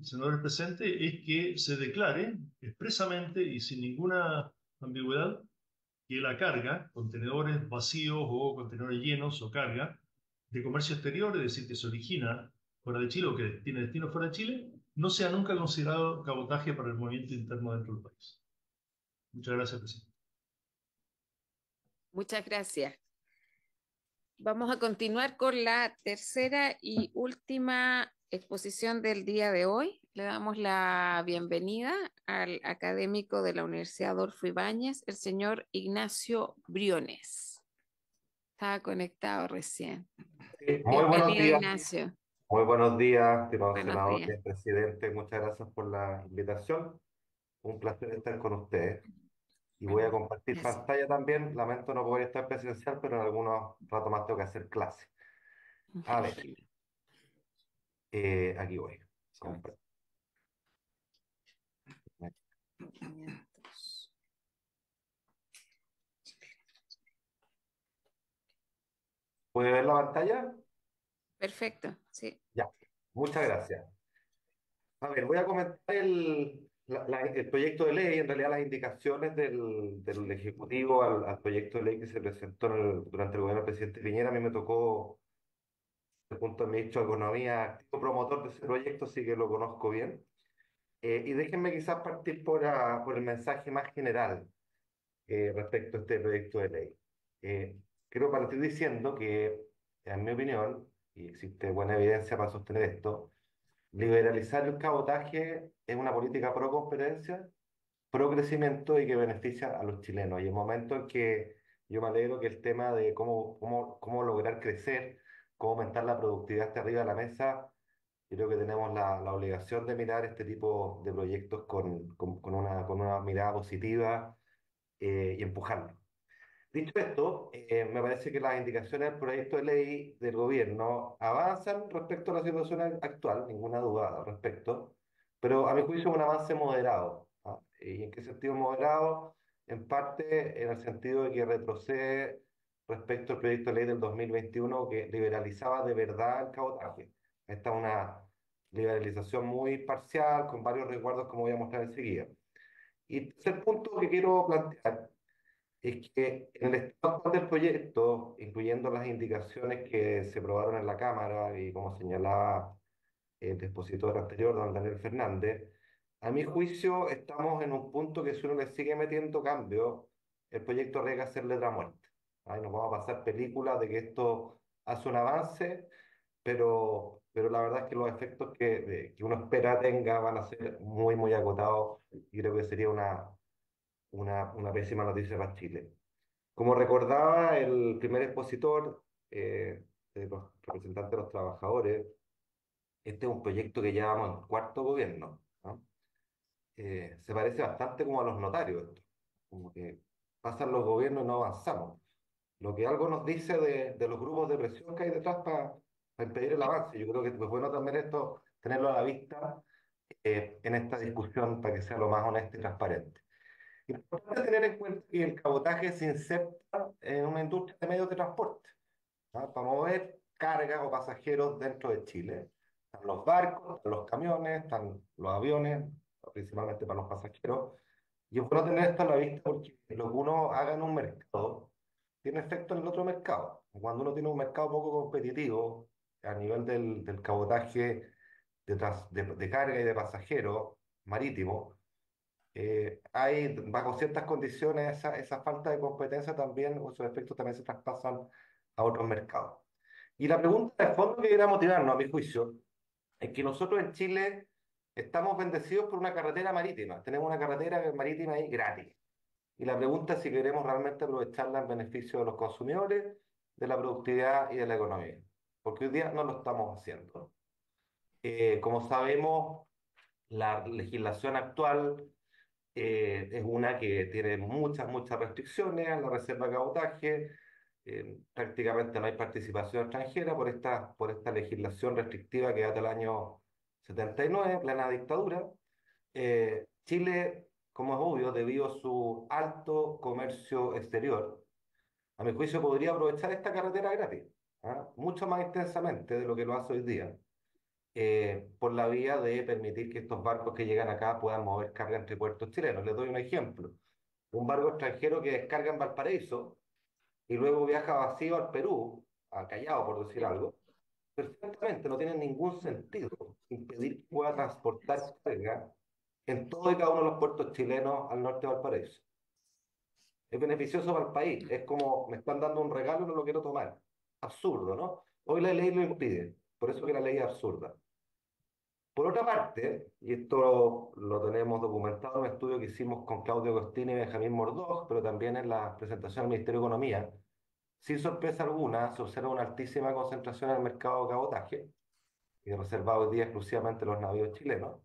senadores presentes, es que se declare expresamente y sin ninguna ambigüedad que la carga, contenedores vacíos o contenedores llenos o carga de comercio exterior, es decir, que se origina fuera de Chile o que tiene destino fuera de Chile, no sea nunca considerado cabotaje para el movimiento interno dentro del país. Muchas gracias, presidente. Muchas gracias. Vamos a continuar con la tercera y última exposición del día de hoy. Le damos la bienvenida al académico de la Universidad Adolfo Ibáñez, el señor Ignacio Briones. Estaba conectado recién. Sí, muy buenos Bienvenido, días, Ignacio. muy buenos días, estimados Buenos días. senadores, presidente, muchas gracias por la invitación. Un placer estar con ustedes. Y voy a Bueno, compartir gracias. pantalla también. Lamento no poder estar presencial, pero en algunos ratos más tengo que hacer clase. A ver, aquí voy. ¿Puede ver la pantalla? Perfecto, sí. Ya, muchas gracias. A ver, voy a comentar el proyecto de ley, en realidad las indicaciones del Ejecutivo al proyecto de ley que se presentó durante el gobierno del presidente Piñera. A mí me tocó, desde el punto de vista de economía, activo promotor de ese proyecto, así que lo conozco bien. Y déjenme quizás partir por el mensaje más general respecto a este proyecto de ley. Quiero partir diciendo que, en mi opinión, y existe buena evidencia para sostener esto, liberalizar el cabotaje es una política pro competencia, pro crecimiento y que beneficia a los chilenos. Y el momento en que yo me alegro que el tema de cómo lograr crecer, cómo aumentar la productividad esté arriba de la mesa, yo creo que tenemos la obligación de mirar este tipo de proyectos con una mirada positiva y empujarlo. Dicho esto, me parece que las indicaciones del proyecto de ley del gobierno avanzan respecto a la situación actual, ninguna duda al respecto, pero a mi juicio es un avance moderado. ¿Ah? ¿Y en qué sentido moderado? En parte en el sentido de que retrocede respecto al proyecto de ley del 2021 que liberalizaba de verdad el cabotaje. Esta es una liberalización muy parcial, con varios resguardos, como voy a mostrar enseguida. Y tercer punto que quiero plantear es que en el estado actual del proyecto, incluyendo las indicaciones que se aprobaron en la Cámara y como señalaba el expositor anterior, don Daniel Fernández, a mi juicio estamos en un punto que si uno le sigue metiendo cambio, el proyecto arriesga a ser letra muerta. Ahí nos vamos a pasar películas de que esto hace un avance, pero la verdad es que los efectos que uno espera tenga van a ser muy, muy acotados y creo que sería una pésima noticia para Chile. Como recordaba el primer expositor, de los representantes de los trabajadores, este es un proyecto que llevamos en cuarto gobierno, ¿no? Se parece bastante como a los notarios, esto. Como que pasan los gobiernos y no avanzamos. Lo que algo nos dice de los grupos de presión que hay detrás para impedir el avance. Yo creo que es bueno también esto, tenerlo a la vista en esta discusión para que sea lo más honesto y transparente. Importante tener en cuenta que el cabotaje se inserta en una industria de medios de transporte, ¿ah? Para mover cargas o pasajeros dentro de Chile. Están los barcos, están los camiones, están los aviones, principalmente para los pasajeros. Y es bueno tener esto a la vista porque lo que uno haga en un mercado tiene efecto en el otro mercado. Cuando uno tiene un mercado poco competitivo a nivel del cabotaje de carga y de pasajeros marítimo, hay bajo ciertas condiciones esa falta de competencia también, o esos efectos también se traspasan a otros mercados. Y la pregunta de fondo que debería motivarnos, a mi juicio, es que nosotros en Chile estamos bendecidos por una carretera marítima. Tenemos una carretera marítima ahí gratis. Y la pregunta es si queremos realmente aprovecharla en beneficio de los consumidores, de la productividad y de la economía. Porque hoy día no lo estamos haciendo. Como sabemos, la legislación actual es una que tiene muchas, muchas restricciones a la reserva de cabotaje. Prácticamente no hay participación extranjera por esta legislación restrictiva que data del año 79, plena dictadura. Chile, como es obvio, debido a su alto comercio exterior, a mi juicio podría aprovechar esta carretera gratis, ¿ah? Mucho más intensamente de lo que lo hace hoy día, por la vía de permitir que estos barcos que llegan acá puedan mover carga entre puertos chilenos. Les doy un ejemplo. Un barco extranjero que descarga en Valparaíso y luego viaja vacío al Perú, a Callao, por decir algo, perfectamente no tiene ningún sentido impedir que pueda transportar carga en todo y cada uno de los puertos chilenos al norte de Valparaíso. Es beneficioso para el país, es como me están dando un regalo y no lo quiero tomar. Absurdo, ¿no? Hoy la ley lo impide, por eso que la ley es absurda. Por otra parte, y esto lo tenemos documentado en un estudio que hicimos con Claudio Agostini y Benjamín Mordós, pero también en la presentación del Ministerio de Economía, sin sorpresa alguna, se observa una altísima concentración en el mercado de cabotaje, y reservado hoy día exclusivamente a los navíos chilenos.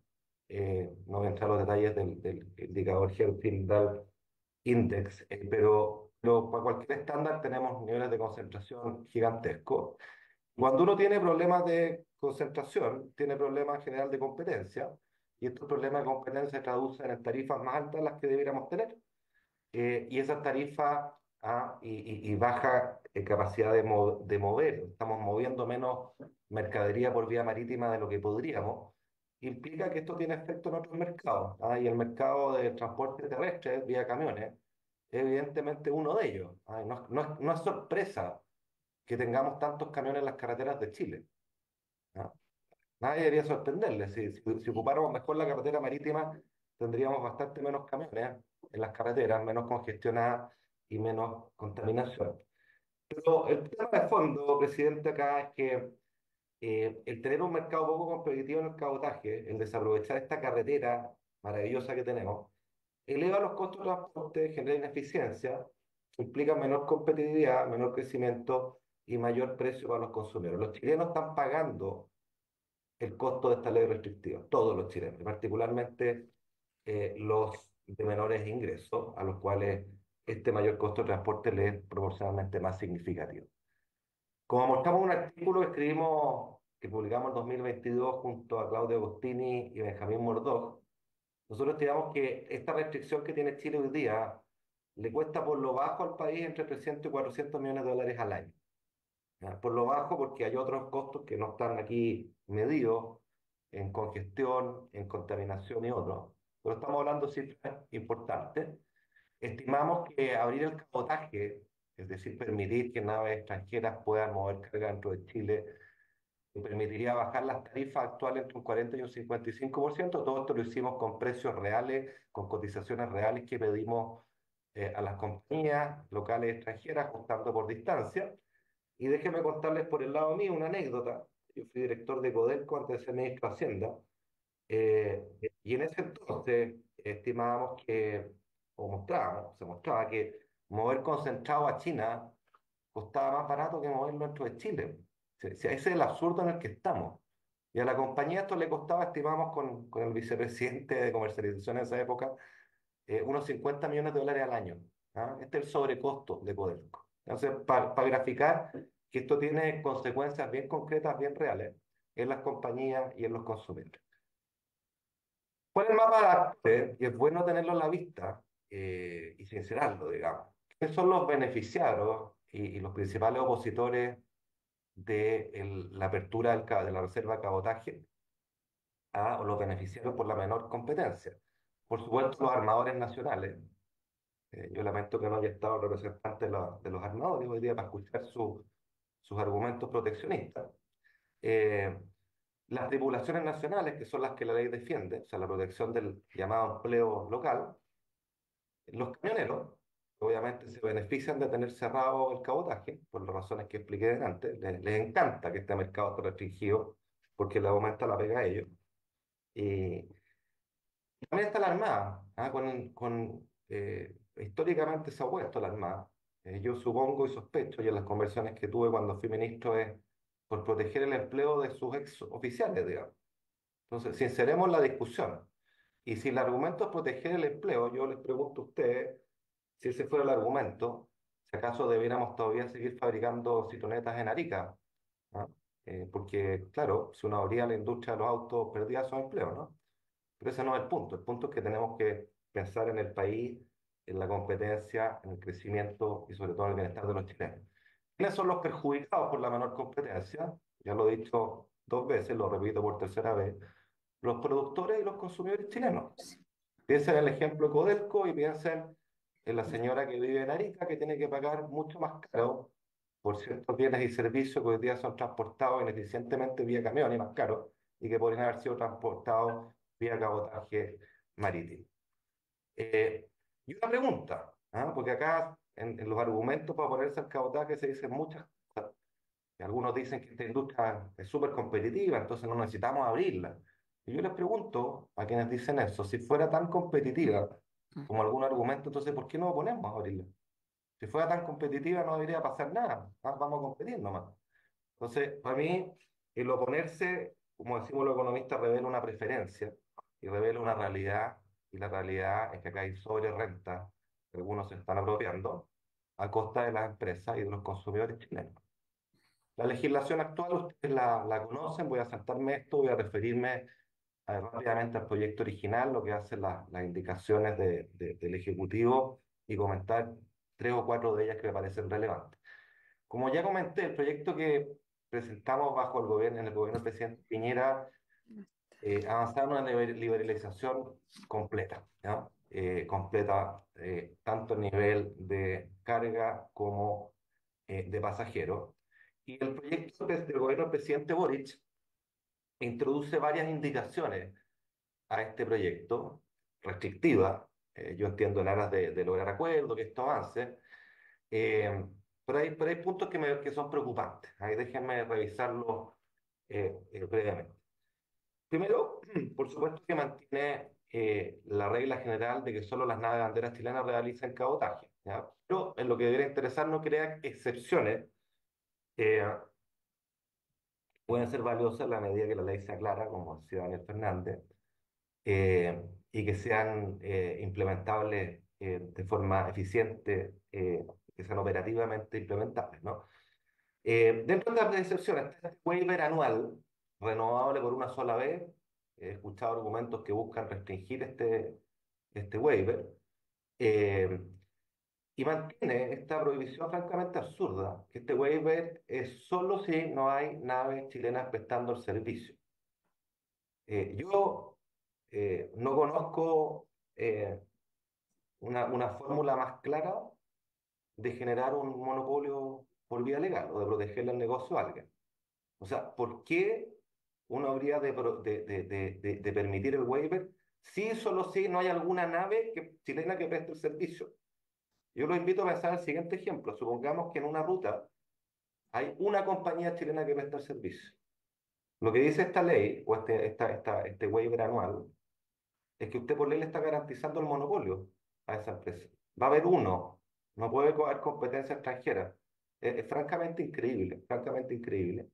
No voy a entrar a los detalles del indicador Herfindahl Index, pero para cualquier estándar tenemos niveles de concentración gigantescos. Cuando uno tiene problemas de concentración, tiene problemas en general de competencia, y estos problemas de competencia se traducen en tarifas más altas de las que deberíamos tener. Y esas tarifas y baja capacidad de mover, estamos moviendo menos mercadería por vía marítima de lo que podríamos, implica que esto tiene efecto en otros mercados. Y el mercado de transporte terrestre vía camiones es evidentemente uno de ellos. No es sorpresa que tengamos tantos camiones en las carreteras de Chile. ¿Ah? Nadie debería sorprenderle. Si ocupáramos mejor la carretera marítima, tendríamos bastante menos camiones en las carreteras, menos congestionadas y menos contaminación. Pero el tema de fondo, presidente, acá es que el tener un mercado poco competitivo en el cabotaje, el desaprovechar esta carretera maravillosa que tenemos, eleva los costos de transporte, genera ineficiencia, implica menor competitividad, menor crecimiento y mayor precio para los consumidores. Los chilenos están pagando el costo de esta ley restrictiva, todos los chilenos, particularmente los de menores ingresos, a los cuales este mayor costo de transporte les es proporcionalmente más significativo. Como mostramos en un artículo que escribimos, que publicamos en 2022 junto a Claudio Agostini y Benjamín Mordós, nosotros estimamos que esta restricción que tiene Chile hoy día le cuesta por lo bajo al país entre 300 y 400 millones de dólares al año. ¿Ya? Por lo bajo porque hay otros costos que no están aquí medidos en congestión, en contaminación y otros. Pero estamos hablando de cifras importantes. Estimamos que abrir el cabotaje, es decir, permitir que naves extranjeras puedan mover carga dentro de Chile, permitiría bajar las tarifas actuales entre un 40 y un 55%. Todo esto lo hicimos con precios reales, con cotizaciones reales que pedimos a las compañías locales y extranjeras, ajustando por distancia. Y déjenme contarles por el lado mío una anécdota. Yo fui director de Codelco antes de ser ministro de Hacienda. eh, y en ese entonces estimábamos que, o mostrábamos, se mostraba que mover concentrado a China costaba más barato que moverlo dentro de Chile. Ese es el absurdo en el que estamos. Y a la compañía esto le costaba, estimamos con el vicepresidente de comercialización en esa época, unos 50 millones de dólares al año. ¿Ah? Este es el sobrecosto de Codelco. Entonces, para graficar que esto tiene consecuencias bien concretas, bien reales, en las compañías y en los consumidores. ¿Cuál es el mapa de actores? Y es bueno tenerlo a la vista y sincerarlo, digamos. ¿Quiénes son los beneficiarios y los principales opositores de la apertura de la reserva de cabotaje o los beneficiarios por la menor competencia? Por supuesto, los armadores nacionales. Yo lamento que no haya estado el representante de los armadores hoy día para escuchar sus argumentos proteccionistas. Eh, las tripulaciones nacionales, que son las que la ley defiende, o sea, la protección del llamado empleo local. Los camioneros, obviamente, se benefician de tener cerrado el cabotaje, por las razones que expliqué antes. Les encanta que este mercado esté restringido porque le aumenta la pega a ellos. Y también está la Armada, ¿ah? Históricamente se ha opuesto la Armada. Yo supongo y sospecho, y en las conversaciones que tuve cuando fui ministro, es por proteger el empleo de sus ex oficiales, digamos. Entonces, sinceremos la discusión. Y si el argumento es proteger el empleo, yo les pregunto a ustedes, si ese fuera el argumento, si acaso debiéramos todavía seguir fabricando citonetas en Arica, ¿no? Porque, claro, si uno abría la industria de los autos, perdía su empleo, ¿no? Pero ese no es el punto. El punto es que tenemos que pensar en el país, en la competencia, en el crecimiento y sobre todo en el bienestar de los chilenos. ¿Quiénes son los perjudicados por la menor competencia? Ya lo he dicho 2 veces, lo repito por tercera vez. Los productores y los consumidores chilenos. Piensen en el ejemplo de Codelco y piensen en la señora que vive en Arica que tiene que pagar mucho más caro por ciertos bienes y servicios que hoy día son transportados ineficientemente vía camión y más caro y que podrían haber sido transportados vía cabotaje marítimo. Y una pregunta, ¿ah? Porque acá en los argumentos para ponerse al cabotaje se dicen muchas cosas. Y algunos dicen que esta industria es súper competitiva, entonces no necesitamos abrirla. Y yo les pregunto a quienes dicen eso, si fuera tan competitiva como algún argumento, entonces ¿por qué no oponemos a abrirla? Si fuera tan competitiva no debería pasar nada, vamos a competir nomás. Entonces, para mí, el oponerse, como decimos los economistas, revela una preferencia y revela una realidad, y la realidad es que acá hay sobre renta que algunos se están apropiando a costa de las empresas y de los consumidores chilenos. La legislación actual ustedes la conocen, voy a saltarme esto, voy a referirme rápidamente al proyecto original, lo que hacen las indicaciones del Ejecutivo y comentar 3 o 4 de ellas que me parecen relevantes. Como ya comenté, el proyecto que presentamos bajo el gobierno, en el gobierno del presidente Piñera, avanzar en una liberalización completa, ¿no? Completa, tanto a nivel de carga como de pasajeros. Y el proyecto del gobierno del presidente Boric introduce varias indicaciones a este proyecto, restrictivas, yo entiendo en aras de lograr acuerdos, que esto avance, eh, pero hay puntos que son preocupantes. Ahí déjenme revisarlos brevemente. Primero, por supuesto que mantiene la regla general de que solo las naves banderas chilenas realizan cabotaje, ¿ya? Pero en lo que debería interesar no crea excepciones eh, pueden ser valiosas en la medida que la ley sea clara, como decía Daniel Fernández, y que sean implementables de forma eficiente, que sean operativamente implementables, ¿no? Dentro de las excepciones está este waiver anual, renovable por una sola vez. He escuchado argumentos que buscan restringir este waiver. eh, y mantiene esta prohibición francamente absurda, que este waiver es solo si no hay naves chilenas prestando el servicio. Yo no conozco una fórmula más clara de generar un monopolio por vía legal o de protegerle el negocio a alguien. O sea, ¿por qué uno habría de permitir el waiver si solo si no hay alguna nave chilena que preste el servicio? Yo los invito a pensar el siguiente ejemplo. Supongamos que en una ruta hay una compañía chilena que presta el servicio. Lo que dice esta ley, o este waiver anual, es que usted por ley le está garantizando el monopolio a esa empresa. Va a haber uno, no puede haber competencia extranjera. Es francamente increíble, francamente increíble.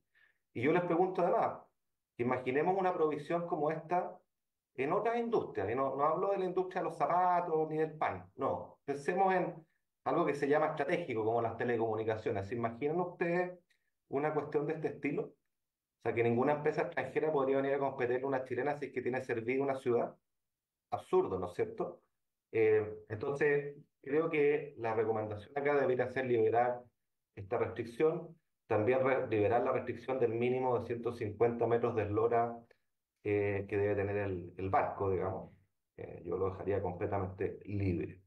Y yo les pregunto además, imaginemos una provisión como esta en otras industrias, y no hablo de la industria de los zapatos ni del pan, no, pensemos en algo que se llama estratégico, como las telecomunicaciones. ¿Se imaginan ustedes una cuestión de este estilo? O sea, que ninguna empresa extranjera podría venir a competir con una chilena si es que tiene servida una ciudad. Absurdo, ¿no es cierto? Entonces, creo que la recomendación acá debería ser liberar esta restricción, también liberar la restricción del mínimo de 150 metros de eslora que debe tener el barco, digamos. Yo lo dejaría completamente libre.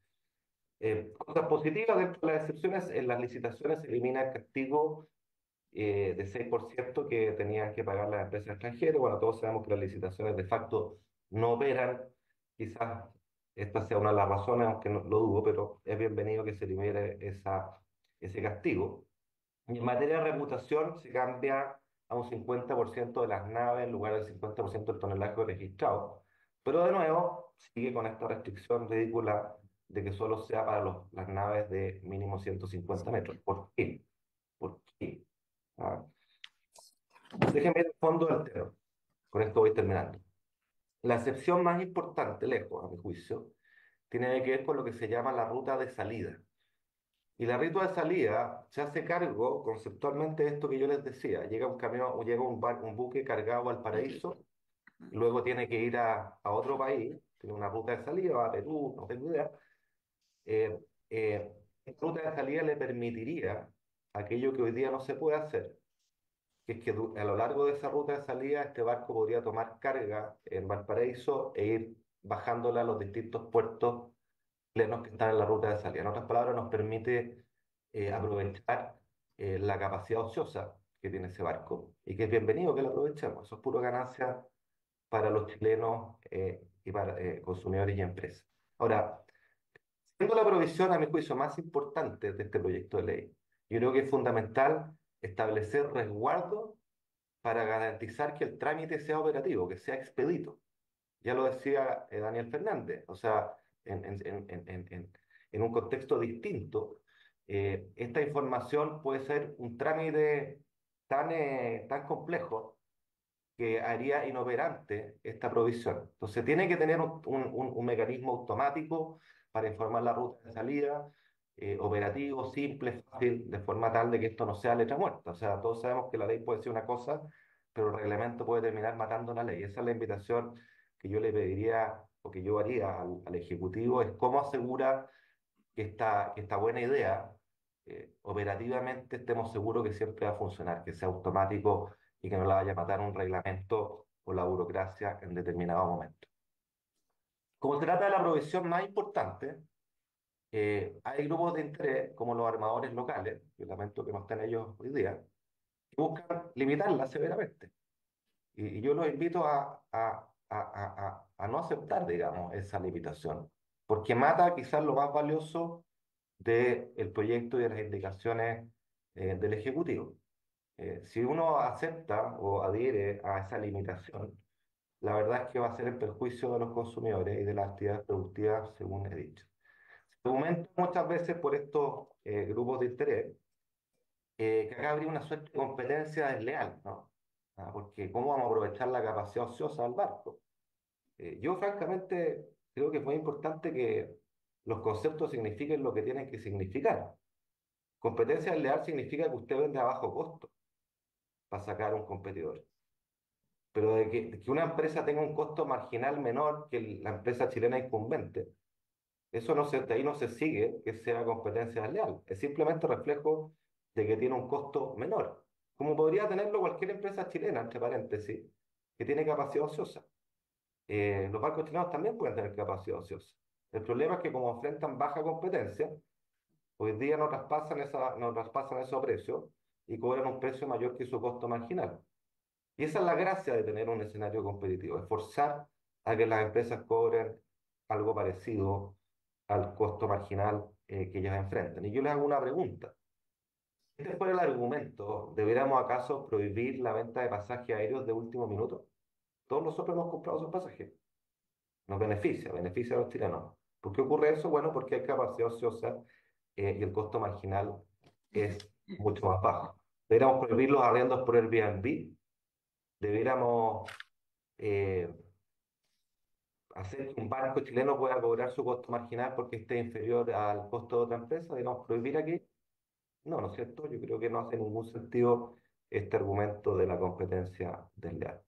Cosas positivas dentro de las excepciones, en las licitaciones se elimina el castigo de 6% que tenían que pagar las empresas extranjeras. Bueno, todos sabemos que las licitaciones de facto no operan. Quizás esta sea una de las razones, aunque no lo dudo, pero es bienvenido que se elimine ese castigo. Y en materia de reputación se cambia a un 50% de las naves en lugar del 50% del tonelaje registrado. Pero de nuevo, sigue con esta restricción ridícula de que solo sea para las naves de mínimo 150 metros. ¿Por qué? ¿Por qué? Ah, déjenme ir al fondo del tema. Con esto voy terminando. La excepción más importante, lejos, a mi juicio, tiene que ver con lo que se llama la ruta de salida. Y la ruta de salida se hace cargo conceptualmente de esto que yo les decía. Llega un camión, o llega un buque cargado al paraíso, luego tiene que ir a otro país, tiene una ruta de salida, va a Perú, no tengo idea. Eh, esta ruta de salida le permitiría aquello que hoy día no se puede hacer, que es que a lo largo de esa ruta de salida este barco podría tomar carga en Valparaíso e ir bajándola a los distintos puertos plenos que están en la ruta de salida. En otras palabras, nos permite aprovechar la capacidad ociosa que tiene ese barco y que es bienvenido que lo aprovechemos. Eso es pura ganancia para los chilenos y para consumidores y empresas. Ahora, siendo la provisión, a mi juicio, más importante de este proyecto de ley, yo creo que es fundamental establecer resguardos para garantizar que el trámite sea operativo, que sea expedito. Ya lo decía Daniel Fernández, o sea, en un contexto distinto, esta información puede ser un trámite tan complejo que haría inoperante esta provisión. Entonces, tiene que tener un mecanismo automático para informar la ruta de salida, operativo, simple, fácil, de forma tal de que esto no sea letra muerta. O sea, todos sabemos que la ley puede ser una cosa, pero el reglamento puede terminar matando la ley. Esa es la invitación que yo le pediría o que yo haría al Ejecutivo, es cómo asegura que esta buena idea, operativamente estemos seguros que siempre va a funcionar, que sea automático y que no la vaya a matar un reglamento o la burocracia en determinado momento. Como se trata de la provisión más importante, hay grupos de interés, como los armadores locales, yo lamento que no estén ellos hoy día, que buscan limitarla severamente. Y yo los invito a no aceptar, digamos, esa limitación, porque mata quizás lo más valioso del proyecto y de las indicaciones del Ejecutivo. Si uno acepta o adhiere a esa limitación, la verdad es que va a ser en perjuicio de los consumidores y de las actividades productivas, según he dicho. Se argumenta muchas veces por estos grupos de interés que acá habría una suerte de competencia desleal, ¿no? Porque ¿cómo vamos a aprovechar la capacidad ociosa del barco? Yo francamente creo que es muy importante que los conceptos signifiquen lo que tienen que significar. Competencia desleal significa que usted vende a bajo costo para sacar a un competidor. Pero de que una empresa tenga un costo marginal menor que la empresa chilena incumbente, eso de ahí no se sigue que sea competencia desleal. Es simplemente reflejo de que tiene un costo menor. Como podría tenerlo cualquier empresa chilena, entre paréntesis, que tiene capacidad ociosa. Los barcos chilenos también pueden tener capacidad ociosa. El problema es que como enfrentan baja competencia, hoy día no traspasan esos precios y cobran un precio mayor que su costo marginal. Y esa es la gracia de tener un escenario competitivo, es forzar a que las empresas cobren algo parecido al costo marginal que ellas enfrentan. Y yo les hago una pregunta. Este fuera el argumento, ¿deberíamos acaso prohibir la venta de pasajes aéreos de último minuto? Todos nosotros hemos comprado esos pasajes. Nos beneficia a los chilenos. ¿Por qué ocurre eso? Bueno, porque hay capacidad ociosa y el costo marginal es mucho más bajo. Deberíamos prohibir los arriendos por Airbnb. Deberíamos eh, hacer que un banco chileno pueda cobrar su costo marginal porque esté inferior al costo de otra empresa. Deberíamos prohibir aquí. No, ¿no es cierto? Yo creo que no hace ningún sentido este argumento de la competencia desleal.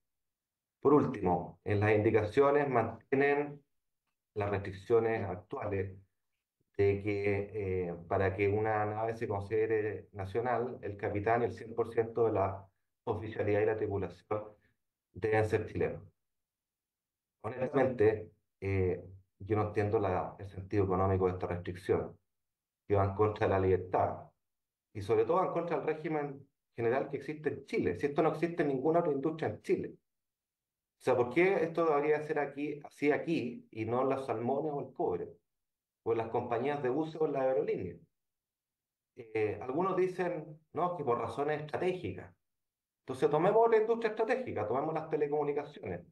Por último, en las indicaciones mantienen las restricciones actuales de que para que una nave se considere nacional, el capitán y el 100% de la oficialidad y la tripulación deben ser chilenos. Honestamente, yo no entiendo el sentido económico de esta restricción, que va en contra de la libertad y sobre todo en contra del régimen general que existe en Chile. Si esto no existe en ninguna otra industria en Chile. O sea, ¿por qué esto debería ser aquí, así aquí, y no en los salmones o el cobre? O en las compañías de buses o en la aerolínea. Algunos dicen, no, que por razones estratégicas. Entonces tomemos la industria estratégica, tomemos las telecomunicaciones,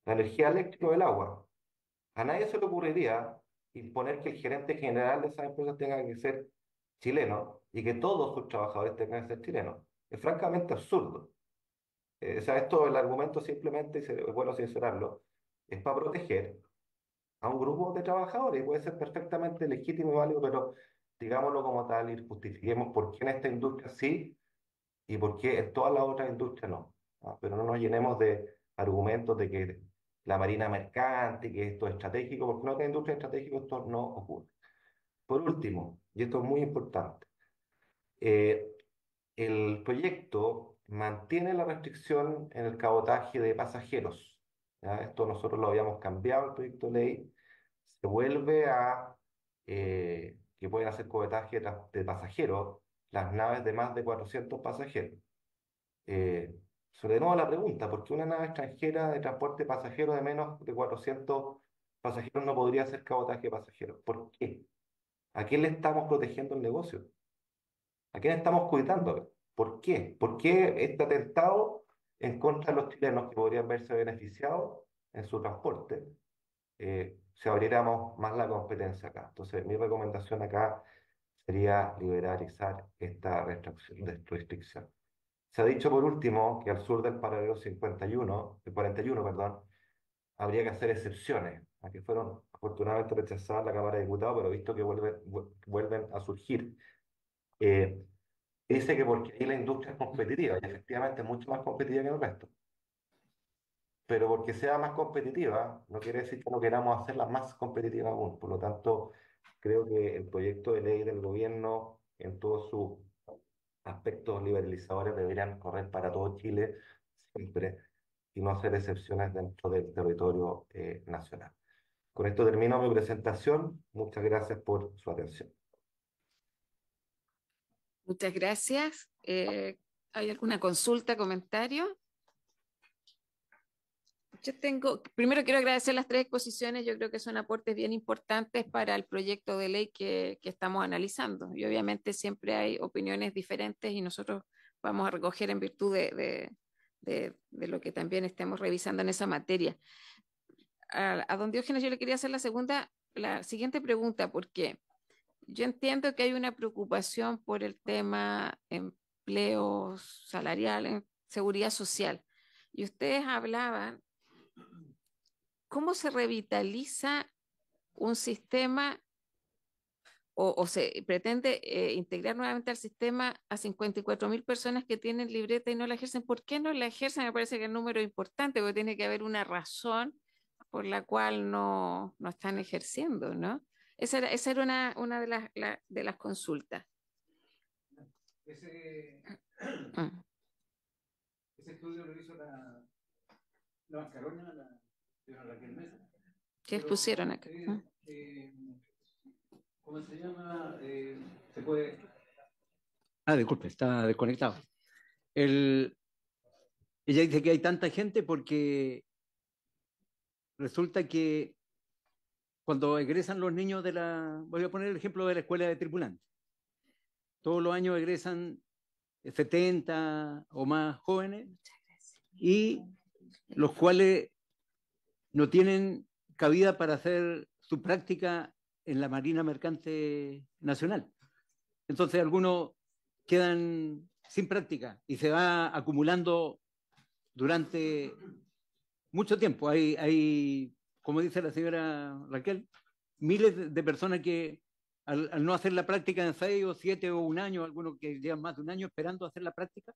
la energía eléctrica o el agua. A nadie se le ocurriría imponer que el gerente general de esas empresas tenga que ser chileno y que todos sus trabajadores tengan que ser chilenos. Es francamente absurdo. O sea, esto, el argumento simplemente, y es bueno sincerarlo, es para proteger a un grupo de trabajadores. Y puede ser perfectamente legítimo y válido, pero digámoslo como tal y justifiquemos por qué en esta industria sí y por qué en todas las otras industrias no. Pero no nos llenemos de argumentos de que la marina mercante, que esto es estratégico, porque en otras industrias estratégicas esto no ocurre. Por último, y esto es muy importante, eh, el proyecto mantiene la restricción en el cabotaje de pasajeros. ¿Ya? Esto nosotros lo habíamos cambiado, el proyecto de ley. Se vuelve a que pueden hacer cabotaje de pasajeros las naves de más de 400 pasajeros. Eh, Sobre nuevo la pregunta, ¿por qué una nave extranjera de transporte de pasajeros de menos de 400 pasajeros no podría hacer cabotaje de pasajeros? ¿Por qué? ¿A quién le estamos protegiendo el negocio? ¿A quién estamos cuidando? ¿Por qué? ¿Por qué este atentado en contra de los chilenos que podrían verse beneficiados en su transporte si abriéramos más la competencia acá? Entonces, mi recomendación acá sería liberalizar esta restricción. Se ha dicho por último que al sur del paralelo 51, el 41, perdón, habría que hacer excepciones, a que fueron afortunadamente rechazadas en la Cámara de Diputados, pero visto que vuelven a surgir. Eh, Dice que porque ahí la industria es competitiva, y efectivamente es mucho más competitiva que el resto. Pero porque sea más competitiva, no quiere decir que no queramos hacerla más competitiva aún. Por lo tanto, creo que el proyecto de ley del gobierno, en todos sus aspectos liberalizadores, deberían correr para todo Chile siempre y no hacer excepciones dentro del territorio nacional. Con esto termino mi presentación. Muchas gracias por su atención. Muchas gracias. ¿Hay alguna consulta, comentario? Yo tengo, primero quiero agradecer las tres exposiciones, yo creo que son aportes bien importantes para el proyecto de ley que estamos analizando. Y obviamente siempre hay opiniones diferentes y nosotros vamos a recoger en virtud de lo que también estemos revisando en esa materia. A don Diógenes yo le quería hacer la siguiente pregunta, porque yo entiendo que hay una preocupación por el tema empleos salariales, seguridad social. Y ustedes hablaban cómo se revitaliza un sistema o se pretende integrar nuevamente al sistema a 54.000 personas que tienen libreta y no la ejercen. ¿Por qué no la ejercen? Me parece que el número es importante, porque tiene que haber una razón por la cual no están ejerciendo, ¿no? Esa era una de las consultas. Ese, Mm. ese estudio lo hizo la Mascarona, la señora Raquel Mesa. ¿Qué expusieron acá? Eh, ¿Cómo se llama? Se puede... Ah, disculpe, está desconectado. Ella dice que hay tanta gente porque resulta que cuando egresan los niños de la... Voy a poner el ejemplo de la escuela de tripulantes. Todos los años egresan 70 o más jóvenes y los cuales no tienen cabida para hacer su práctica en la Marina Mercante Nacional. Entonces algunos quedan sin práctica y se va acumulando durante mucho tiempo. Hay, como dice la señora Raquel, miles de personas que al no hacer la práctica en 6 o 7 o un año, algunos que llevan más de un año esperando hacer la práctica,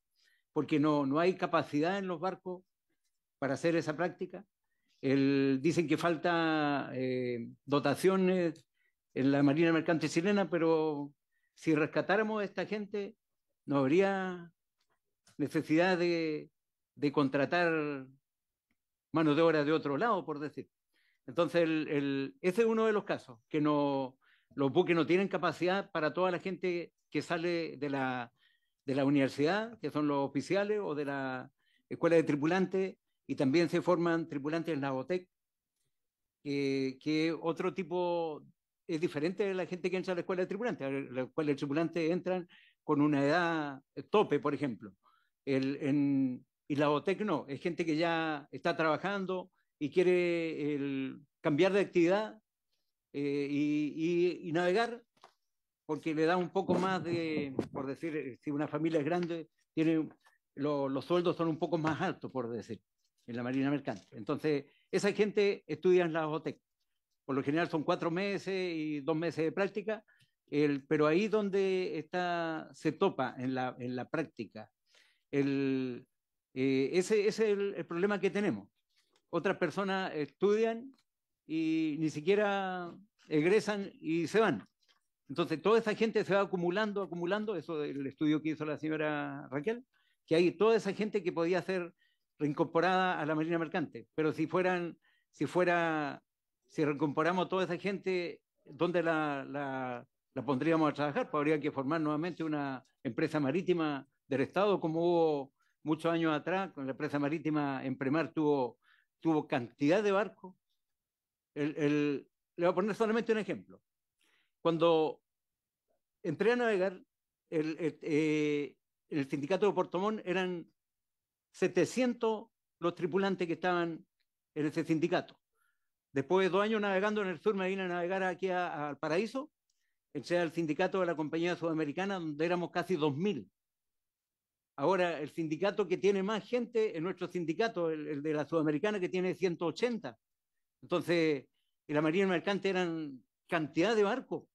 porque no hay capacidad en los barcos para hacer esa práctica. Dicen que falta dotaciones en la Marina Mercante chilena, pero si rescatáramos a esta gente, no habría necesidad de contratar mano de obra de otro lado, por decir. Entonces, ese es uno de los casos, que los buques no tienen capacidad para toda la gente que sale de la universidad, que son los oficiales, o de la escuela de tripulantes, y también se forman tripulantes en la OTEC, que otro tipo es diferente de la gente que entra a la escuela de tripulantes. La escuela de tripulantes entran con una edad tope, por ejemplo. Y la OTEC no, es gente que ya está trabajando y quiere cambiar de actividad y navegar, porque le da un poco más de, por decir, si una familia es grande, los sueldos son un poco más altos, por decir, en la Marina Mercante. Entonces, esa gente estudia en la OTEC. Por lo general son 4 meses y 2 meses de práctica, pero ahí donde se topa en la práctica. Ese es el problema que tenemos. Otras personas estudian y ni siquiera egresan y se van. Entonces, toda esa gente se va acumulando, eso del estudio que hizo la señora Raquel, que hay toda esa gente que podía ser reincorporada a la Marina Mercante, pero si reincorporamos toda esa gente, ¿dónde la pondríamos a trabajar? Pues habría que formar nuevamente una empresa marítima del Estado, como hubo muchos años atrás, con la empresa marítima Empremar tuvo cantidad de barcos. Le voy a poner solamente un ejemplo. Cuando entré a navegar, el sindicato de Puerto Montt eran 700 los tripulantes que estaban en ese sindicato. Después de 2 años navegando en el sur, me vine a navegar aquí al Paraíso, entré al sindicato de la Compañía Sudamericana, donde éramos casi 2000. Ahora, el sindicato que tiene más gente es nuestro sindicato, el de la Sudamericana, que tiene 180. Entonces, en la Marina Mercante eran cantidad de barcos.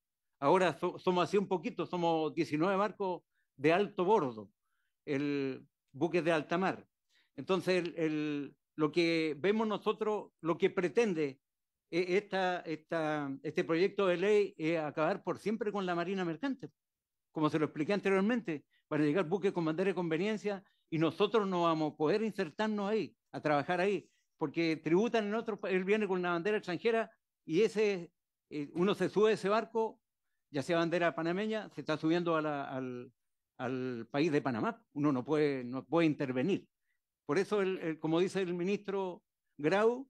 Ahora somos así un poquito, somos 19 barcos de alto bordo, buques de alta mar. Entonces, lo que vemos nosotros, lo que pretende este proyecto de ley es acabar por siempre con la Marina Mercante. Como se lo expliqué anteriormente, van a llegar buques con bandera de conveniencia y nosotros no vamos a poder insertarnos ahí, a trabajar ahí, porque tributan en otro, él viene con una bandera extranjera y uno se sube a ese barco, ya sea bandera panameña, se está subiendo al país de Panamá, uno no puede intervenir. Por eso, como dice el ministro Grau,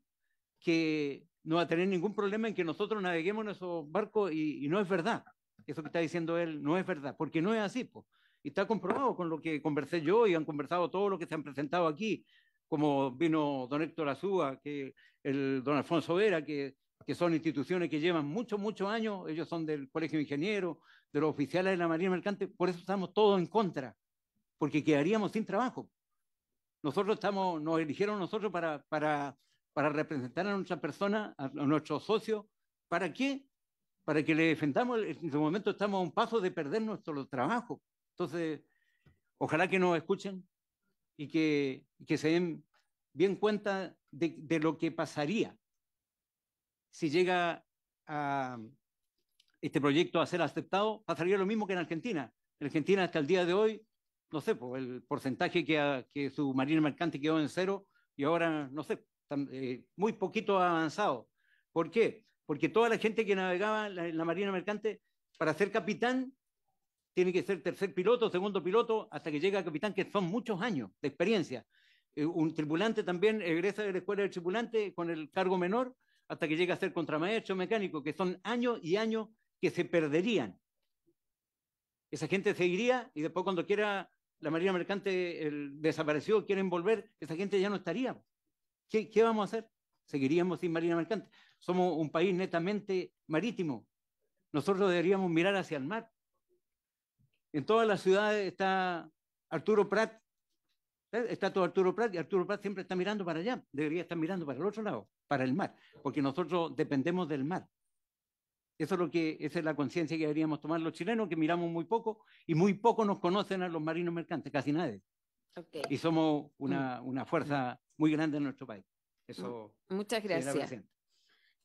que no va a tener ningún problema en que nosotros naveguemos en esos barcos y no es verdad. Eso que está diciendo él no es verdad, porque no es así, po. Y está comprobado con lo que conversé yo y han conversado todos los que se han presentado aquí, como vino don Héctor Azúa, que don Alfonso Vera, que son instituciones que llevan muchos años, ellos son del Colegio de Ingenieros, de los oficiales de la Marina Mercante, por eso estamos todos en contra, porque quedaríamos sin trabajo. Nos eligieron nosotros para representar a nuestras personas, a nuestros socios. ¿Para qué? Para que le defendamos. En este momento estamos a un paso de perder nuestro trabajo. Entonces, ojalá que nos escuchen y que se den bien cuenta de lo que pasaría si llega a este proyecto a ser aceptado. Pasaría lo mismo que en Argentina. En Argentina, hasta el día de hoy, no sé, pues, el porcentaje que su Marina Mercante quedó en 0 y ahora, no sé, muy poquito ha avanzado. ¿Por qué? Porque toda la gente que navegaba en la Marina Mercante para ser capitán tiene que ser tercer piloto, segundo piloto, hasta que llega a capitán, que son muchos años de experiencia. Un tripulante también egresa de la escuela de tripulante con el cargo menor hasta que llega a ser contramaestro mecánico, que son años y años que se perderían. Esa gente seguiría y después cuando quiera la Marina Mercante desapareció, quieren volver, esa gente ya no estaría. ¿Qué vamos a hacer? Seguiríamos sin Marina Mercante. Somos un país netamente marítimo. Nosotros deberíamos mirar hacia el mar. En todas las ciudades está Arturo Prat, está todo Arturo Prat, y Arturo Prat siempre está mirando para allá, debería estar mirando para el otro lado, para el mar, porque nosotros dependemos del mar. Eso es esa es la conciencia que deberíamos tomar los chilenos, que miramos muy poco, y muy poco nos conocen a los marinos mercantes, casi nadie. Okay. Y somos una fuerza muy grande en nuestro país. Eso, muchas gracias.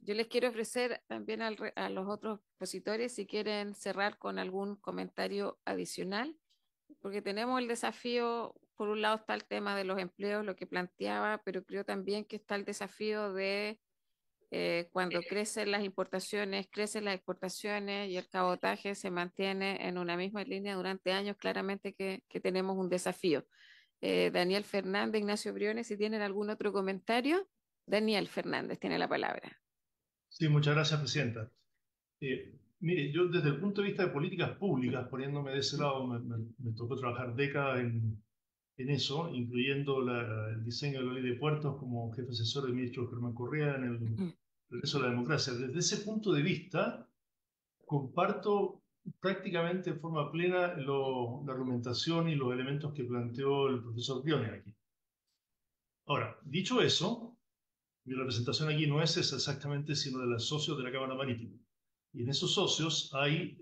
Yo les quiero ofrecer también a los otros expositores si quieren cerrar con algún comentario adicional, porque tenemos el desafío, por un lado está el tema de los empleos, lo que planteaba, pero creo también que está el desafío de cuando crecen las importaciones, crecen las exportaciones y el cabotaje se mantiene en una misma línea durante años, claramente que tenemos un desafío. Daniel Fernández, Ignacio Briones, si tienen algún otro comentario. Daniel Fernández tiene la palabra. Sí, muchas gracias, Presidenta. Mire, yo desde el punto de vista de políticas públicas, poniéndome de ese lado, me tocó trabajar décadas en eso, incluyendo el diseño de la ley de puertos como jefe asesor del ministro Germán Correa en el regreso a la democracia. Desde ese punto de vista, comparto prácticamente en forma plena la argumentación y los elementos que planteó el profesor Briones aquí. Ahora, dicho eso, mi representación aquí no es esa exactamente, sino de los socios de la Cámara Marítima. Y en esos socios hay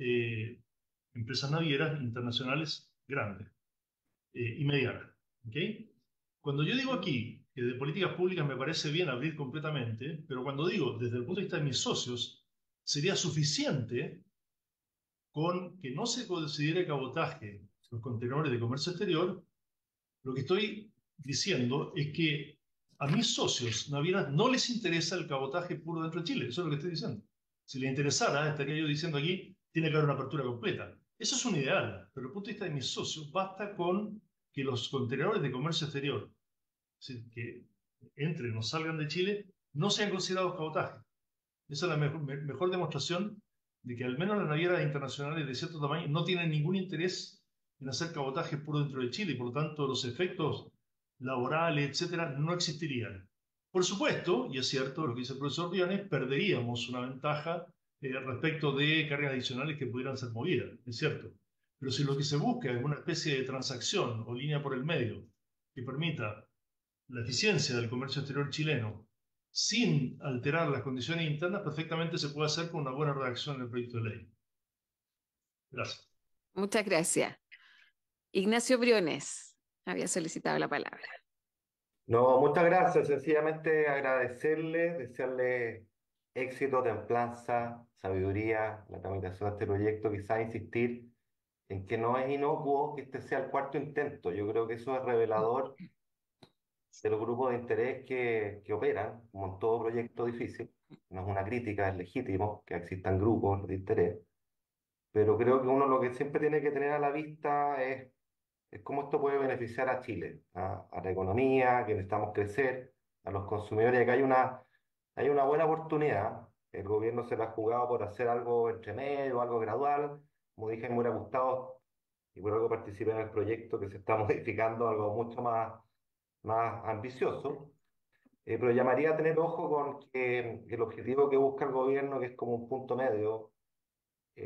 empresas navieras internacionales grandes y medianas. ¿Okay? Cuando yo digo aquí que de políticas públicas me parece bien abrir completamente, pero cuando digo desde el punto de vista de mis socios, sería suficiente con que no se considere cabotaje los contenedores de comercio exterior. Lo que estoy diciendo es que a mis socios navieras no les interesa el cabotaje puro dentro de Chile. Eso es lo que estoy diciendo. Si les interesara, estaría yo diciendo aquí, tiene que haber una apertura completa. Eso es un ideal, pero desde el punto de vista de mis socios, basta con que los contenedores de comercio exterior, es decir, que entren o salgan de Chile, no sean considerados cabotaje. Esa es la mejor demostración de que al menos las navieras internacionales de cierto tamaño no tienen ningún interés en hacer cabotaje puro dentro de Chile y por lo tanto los efectos laborales, etcétera, no existirían. Por supuesto, y es cierto lo que dice el profesor Briones, perderíamos una ventaja respecto de cargas adicionales que pudieran ser movidas, es cierto. Pero si lo que se busca es una especie de transacción o línea por el medio que permita la eficiencia del comercio exterior chileno sin alterar las condiciones internas, perfectamente se puede hacer con una buena redacción del proyecto de ley. Gracias. Muchas gracias. Ignacio Briones había solicitado la palabra. No, muchas gracias. Sencillamente agradecerle, desearle éxito, templanza, sabiduría, la tramitación de este proyecto. Quizás insistir en que no es inocuo que este sea el cuarto intento. Yo creo que eso es revelador de los grupos de interés que operan, como en todo proyecto difícil. No es una crítica, es legítimo que existan grupos de interés. Pero creo que uno lo que siempre tiene que tener a la vista es cómo esto puede beneficiar a Chile, a la economía, que necesitamos crecer, a los consumidores, que hay una buena oportunidad. El gobierno se la ha jugado por hacer algo entre medio, algo gradual. Como dije, me hubiera gustado y por algo participé en el proyecto que se está modificando, algo mucho más ambicioso. Pero llamaría a tener ojo con que el objetivo que busca el gobierno, que es como un punto medio,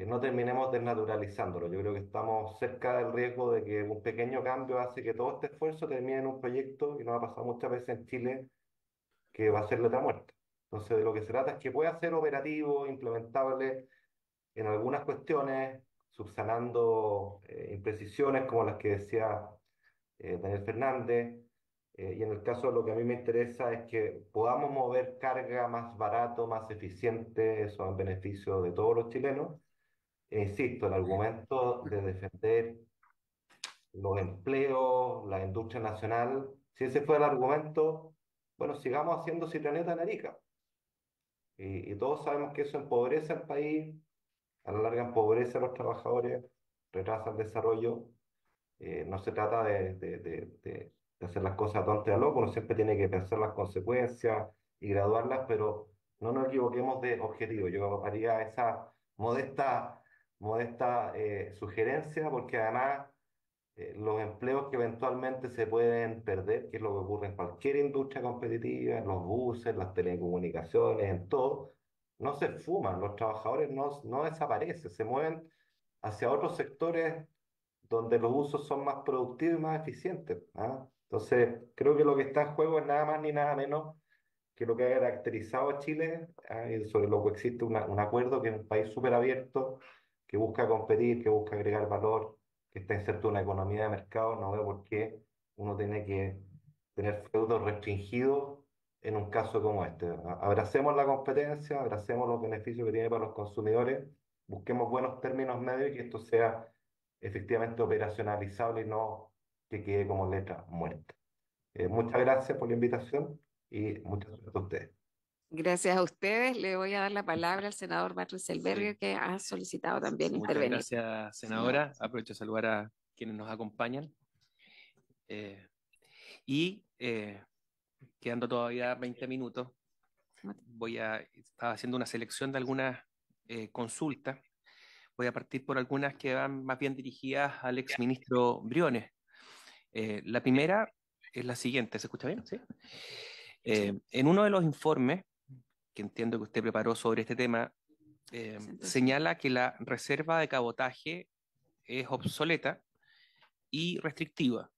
no terminemos desnaturalizándolo. Yo creo que estamos cerca del riesgo de que un pequeño cambio hace que todo este esfuerzo termine en un proyecto, y nos ha pasado muchas veces en Chile, que va a ser letra muerta. Entonces, de lo que se trata es que pueda ser operativo, implementable en algunas cuestiones, subsanando imprecisiones como las que decía Daniel Fernández. Y en el caso de lo que a mí me interesa es que podamos mover carga más barato, más eficiente, eso en beneficio de todos los chilenos. Insisto, el argumento de defender los empleos, la industria nacional, si ese fue el argumento, bueno, sigamos haciendo Citraneta en Arica. Y todos sabemos que eso empobrece al país, a la larga empobrece a los trabajadores, retrasa el desarrollo. No se trata de hacer las cosas a tonto y a loco, uno siempre tiene que pensar las consecuencias y graduarlas, pero no nos equivoquemos de objetivo. Yo haría esa modesta sugerencia, porque además los empleos que eventualmente se pueden perder, que es lo que ocurre en cualquier industria competitiva, en los buses, las telecomunicaciones, en todo, no se fuman, los trabajadores no desaparecen, se mueven hacia otros sectores donde los usos son más productivos y más eficientes. ¿Ah? Entonces, creo que lo que está en juego es nada más ni nada menos que lo que ha caracterizado a Chile, y sobre lo que existe un acuerdo que es un país súper abierto, que busca competir, que busca agregar valor, que está inserto en una economía de mercado. No veo por qué uno tiene que tener feudos restringidos en un caso como este. Abracemos la competencia, abracemos los beneficios que tiene para los consumidores, busquemos buenos términos medios y que esto sea efectivamente operacionalizable y no que quede como letra muerta. Muchas gracias por la invitación y muchas gracias a ustedes. Gracias a ustedes. Le voy a dar la palabra al senador Barrio Selberger, Sí. que ha solicitado también Muchas intervenir. gracias, senadora. Aprovecho de saludar a quienes nos acompañan. Quedando todavía 20 minutos, estaba haciendo una selección de algunas consultas. Voy a partir por algunas que van más bien dirigidas al exministro Briones. La primera es la siguiente, ¿se escucha bien? ¿Sí? En uno de los informes que entiendo que usted preparó sobre este tema, señala que la reserva de cabotaje es obsoleta y restrictiva.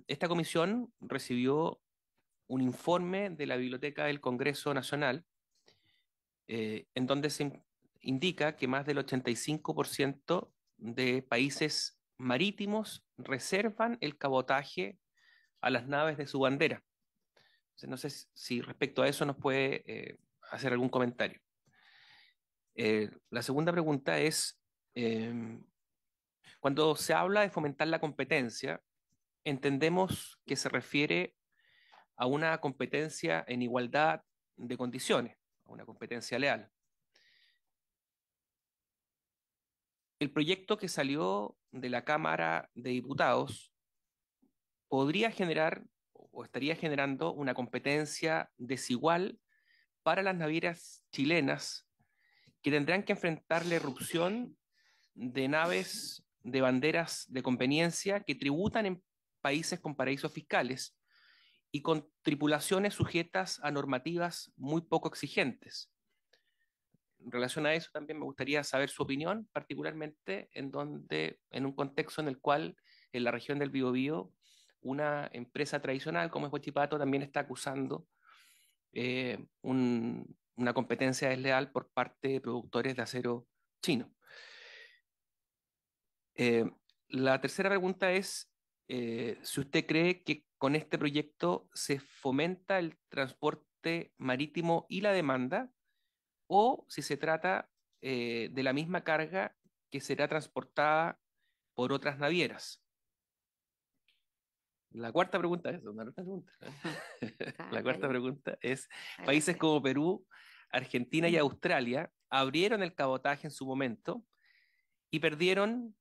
Esta comisión recibió un informe de la Biblioteca del Congreso Nacional, en donde se indica que más del 85% de países marítimos reservan el cabotaje a las naves de su bandera. Entonces, no sé si respecto a eso nos puede hacer algún comentario. La segunda pregunta es, cuando se habla de fomentar la competencia, entendemos que se refiere a una competencia en igualdad de condiciones, a una competencia leal. El proyecto que salió de la Cámara de Diputados podría generar o estaría generando una competencia desigual para las navieras chilenas, que tendrán que enfrentar la irrupción de naves de banderas de conveniencia que tributan en países con paraísos fiscales y con tripulaciones sujetas a normativas muy poco exigentes. En relación a eso también me gustaría saber su opinión, particularmente en un contexto en el cual en la región del Biobío una empresa tradicional como es Huachipato también está acusando una competencia desleal por parte de productores de acero chino. La tercera pregunta es si usted cree que con este proyecto se fomenta el transporte marítimo y la demanda, o si se trata de la misma carga que será transportada por otras navieras. La cuarta pregunta es, una otra pregunta. La cuarta pregunta es, países como Perú, Argentina y Australia abrieron el cabotaje en su momento y perdieron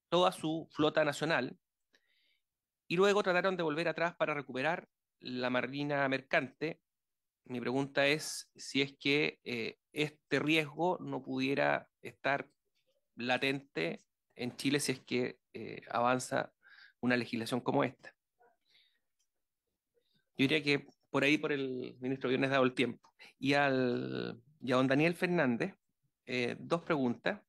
toda su flota nacional y luego trataron de volver atrás para recuperar la marina mercante. Mi pregunta es si es que este riesgo no pudiera estar latente en Chile si es que avanza una legislación como esta. Yo diría que por ahí, por el ministro Viernes, dado el tiempo. Y a don Daniel Fernández, dos preguntas.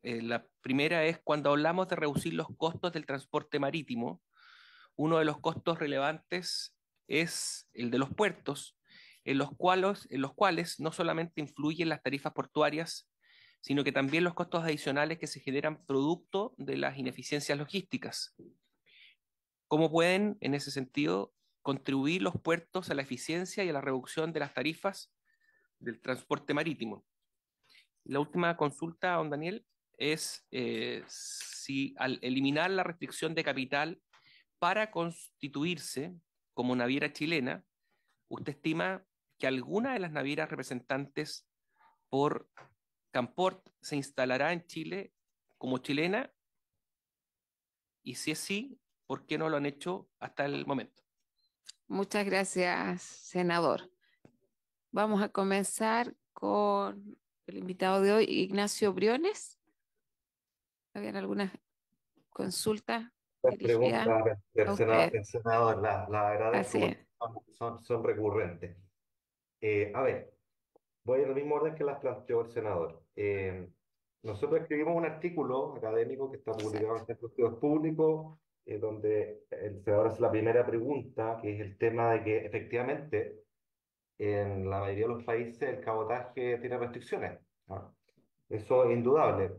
La primera es, cuando hablamos de reducir los costos del transporte marítimo, uno de los costos relevantes es el de los puertos, en los cuales no solamente influyen las tarifas portuarias, sino que también los costos adicionales que se generan producto de las ineficiencias logísticas. ¿Cómo pueden, en ese sentido, contribuir los puertos a la eficiencia y a la reducción de las tarifas del transporte marítimo? La última consulta, don Daniel, es si al eliminar la restricción de capital para constituirse como naviera chilena, ¿usted estima que alguna de las navieras representantes por Camport se instalará en Chile como chilena, y si es sí, ¿por qué no lo han hecho hasta el momento? Muchas gracias, senador. Vamos a comenzar con el invitado de hoy, Ignacio Briones. ¿Habían algunas consultas Las dirigidas preguntas a usted? del senador la Así agradezco es. porque son recurrentes. A ver, voy en el mismo orden que las planteó el senador. Nosotros escribimos un artículo académico que está publicado en Exacto. el Centro de Estudios Públicos, donde el senador hace la primera pregunta, que es el tema de que efectivamente en la mayoría de los países el cabotaje tiene restricciones. ¿No? Eso es indudable.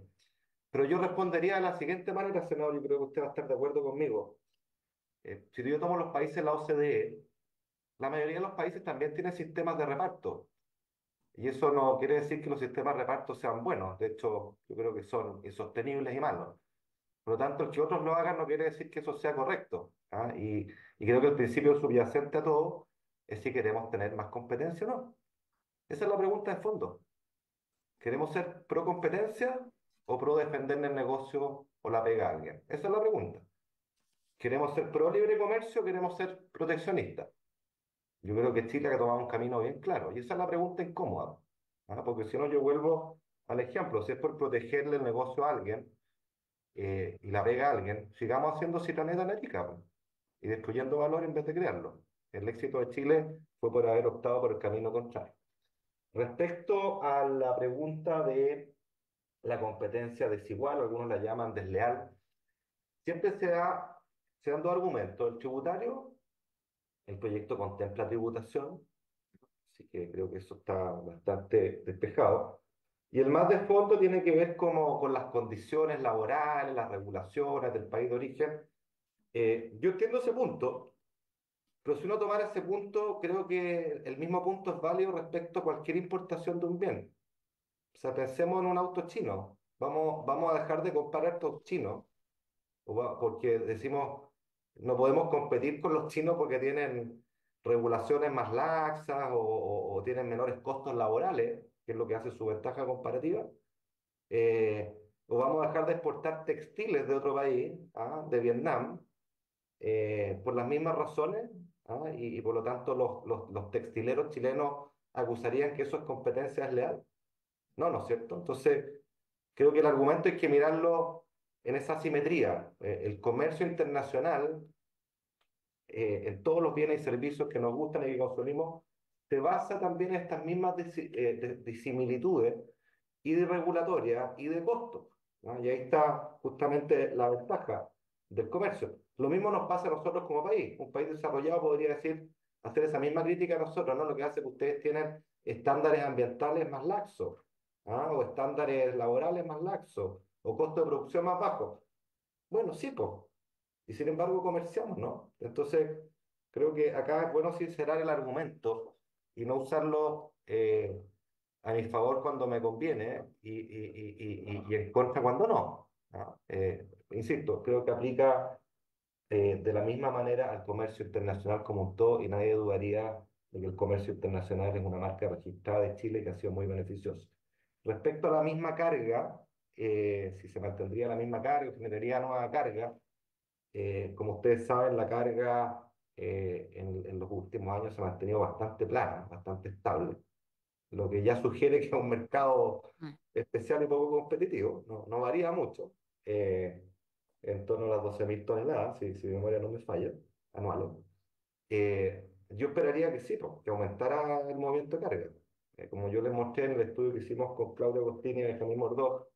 Pero yo respondería de la siguiente manera, senador, yo creo que usted va a estar de acuerdo conmigo. Si yo tomo los países de la OCDE, la mayoría de los países también tienen sistemas de reparto. Y eso no quiere decir que los sistemas de reparto sean buenos. De hecho, yo creo que son insostenibles y malos. Por lo tanto, el que otros lo hagan no quiere decir que eso sea correcto. ¿Ah? Y creo que el principio subyacente a todo es si queremos tener más competencia o no. Esa es la pregunta de fondo. ¿Queremos ser pro competencia o pro defender el negocio o la pega a alguien? Esa es la pregunta. ¿Queremos ser pro libre comercio o queremos ser proteccionistas? Yo creo que Chile ha tomado un camino bien claro. Y esa es la pregunta incómoda. ¿Ah? Porque si no, yo vuelvo al ejemplo. Si es por protegerle el negocio a alguien y la pega a alguien, sigamos haciendo citaneta médica pues, y destruyendo valor en vez de crearlo. El éxito de Chile fue por haber optado por el camino contrario. Respecto a la pregunta de la competencia desigual, algunos la llaman desleal, siempre se dan dos argumentos. El tributario, el proyecto contempla tributación, así que creo que eso está bastante despejado. Y el más de fondo tiene que ver como con las condiciones laborales, las regulaciones del país de origen. Yo entiendo ese punto, pero si uno tomara ese punto, creo que el mismo punto es válido respecto a cualquier importación de un bien. O sea, pensemos en un auto chino. Vamos a dejar de comprar autos chinos porque decimos, no podemos competir con los chinos porque tienen regulaciones más laxas o tienen menores costos laborales, que es lo que hace su ventaja comparativa. O vamos a dejar de exportar textiles de otro país, ¿ah? De Vietnam, por las mismas razones, ¿ah? Y por lo tanto los textileros chilenos acusarían que eso es competencia desleal. No, ¿no es cierto? Entonces, creo que el argumento hay que mirarlo en esa simetría. El comercio internacional, en todos los bienes y servicios que nos gustan y que consumimos, se basa también en estas mismas disimilitudes y de regulatoria y de costos. ¿No? Y ahí está justamente la ventaja del comercio. Lo mismo nos pasa a nosotros como país. Un país desarrollado podría decir, hacer esa misma crítica a nosotros, ¿no? Lo que hace que ustedes tienen estándares ambientales más laxos, ¿ah? O estándares laborales más laxos, o costo de producción más bajo. Bueno, sí, pues. Y sin embargo comerciamos, ¿no? Entonces, creo que acá es bueno sincerar el argumento y no usarlo a mi favor cuando me conviene y en contra cuando no. ¿No? Insisto, creo que aplica de la misma manera al comercio internacional como un todo y nadie dudaría de que el comercio internacional es una marca registrada de Chile que ha sido muy beneficiosa. Respecto a la misma carga, si se mantendría la misma carga, generaría nueva carga, como ustedes saben, la carga en los últimos años se ha mantenido bastante plana, bastante estable, lo que ya sugiere que es un mercado Mm. especial y poco competitivo, no varía mucho, en torno a las 12.000 toneladas, si mi memoria no me falla, anuales. Yo esperaría que sí, pues, que aumentara el movimiento de carga. Como yo les mostré en el estudio que hicimos con Claudio Agostini y Benjamín Mordó,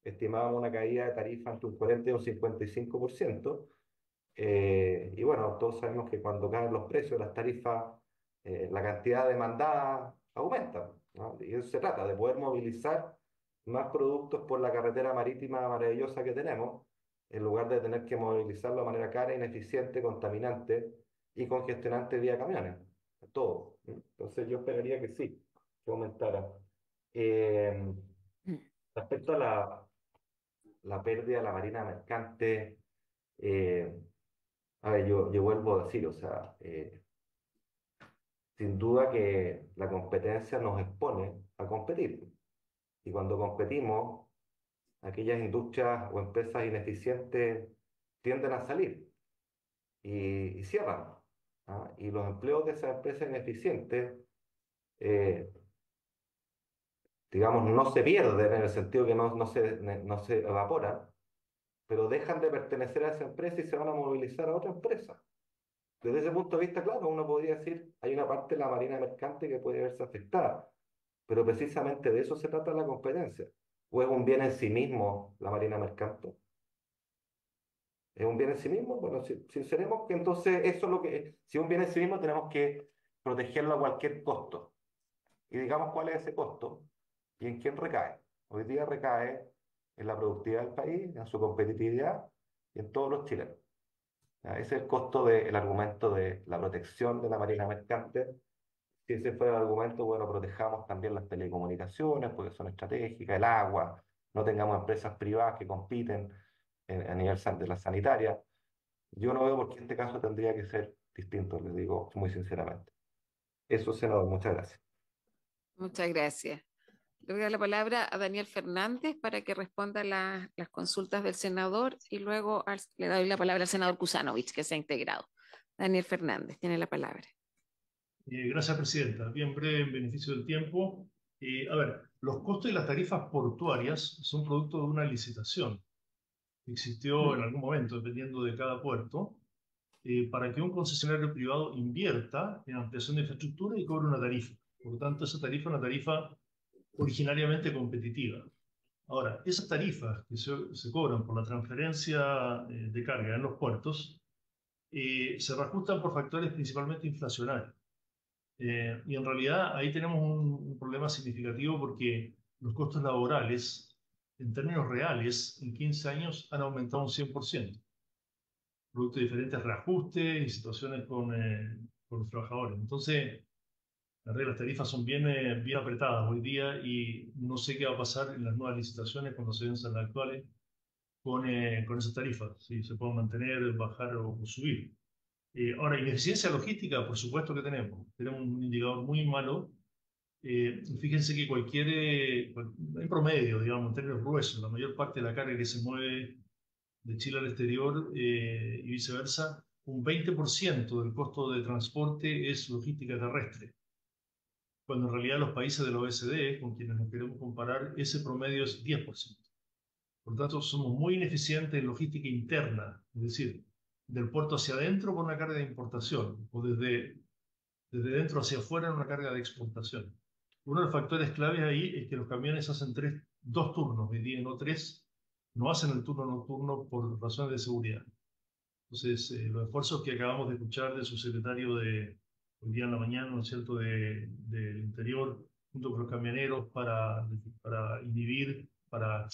estimábamos una caída de tarifa entre un 40 y un 55%. Y bueno, todos sabemos que cuando caen los precios, las tarifas, la cantidad demandada aumenta, ¿no? Y eso se trata, de poder movilizar más productos por la carretera marítima maravillosa que tenemos, en lugar de tener que movilizarlo de manera cara, ineficiente, contaminante y congestionante vía camiones. Todo. ¿No? Entonces yo esperaría que sí, que aumentara. Eh, Mm. Respecto a la pérdida de la marina mercante, eh, a ver, yo vuelvo a decir, o sea, sin duda que la competencia nos expone a competir. Y cuando competimos, aquellas industrias o empresas ineficientes tienden a salir y cierran. ¿Ah? Y los empleos de esas empresas ineficientes, eh, digamos, no se pierden en el sentido que no se evaporan, pero dejan de pertenecer a esa empresa y se van a movilizar a otra empresa. Desde ese punto de vista, claro, uno podría decir, hay una parte de la marina mercante que puede verse afectada, pero precisamente de eso se trata la competencia. ¿O es un bien en sí mismo la marina mercante? ¿Es un bien en sí mismo? Bueno, si seremos que entonces eso es lo que, si es un bien en sí mismo tenemos que protegerlo a cualquier costo. Y digamos cuál es ese costo y en quién recae. Hoy día recae en la productividad del país, en su competitividad y en todos los chilenos. ¿Ya? Ese es el costo del argumento de la protección de la marina mercante. Si ese fuera el argumento, bueno, protejamos también las telecomunicaciones, porque son estratégicas, el agua, no tengamos empresas privadas que compiten a nivel de la sanitaria. Yo no veo por qué este caso tendría que ser distinto, les digo muy sinceramente. Eso, senador, muchas gracias. Muchas gracias. Le voy a dar la palabra a Daniel Fernández para que responda las consultas del senador y luego le doy la palabra al senador Kusanovich, que se ha integrado. Daniel Fernández, tiene la palabra. Gracias, Presidenta. Bien breve, en beneficio del tiempo. A ver, los costos y las tarifas portuarias son producto de una licitación que existió en algún momento, dependiendo de cada puerto, para que un concesionario privado invierta en ampliación de infraestructura y cobre una tarifa. Por lo tanto, esa tarifa es una tarifa originariamente competitiva. Ahora, esas tarifas que se cobran por la transferencia de carga en los puertos se reajustan por factores principalmente inflacionarios. Y en realidad ahí tenemos un problema significativo porque los costos laborales, en términos reales, en 15 años han aumentado un 100%, producto de diferentes reajustes y situaciones con los trabajadores. Entonces, las tarifas son bien apretadas hoy día y no sé qué va a pasar en las nuevas licitaciones cuando se venzan las actuales con esas tarifas, si se pueden mantener, bajar o subir. Ahora, ineficiencia logística, por supuesto que tenemos. Tenemos un indicador muy malo. Fíjense que en promedio, digamos, en términos gruesos, la mayor parte de la carga que se mueve de Chile al exterior y viceversa, un 20% del costo de transporte es logística terrestre, cuando en realidad los países de la OECD, con quienes nos queremos comparar, ese promedio es 10%. Por lo tanto, somos muy ineficientes en logística interna, es decir, del puerto hacia adentro con una carga de importación, o desde dentro hacia afuera en una carga de exportación. Uno de los factores claves ahí es que los camiones hacen dos turnos, hoy día no tres, no hacen el turno nocturno por razones de seguridad. Entonces, los esfuerzos que acabamos de escuchar del subsecretario de hoy día en la mañana, ¿no es cierto?, del Interior, junto con los camioneros para inhibir, para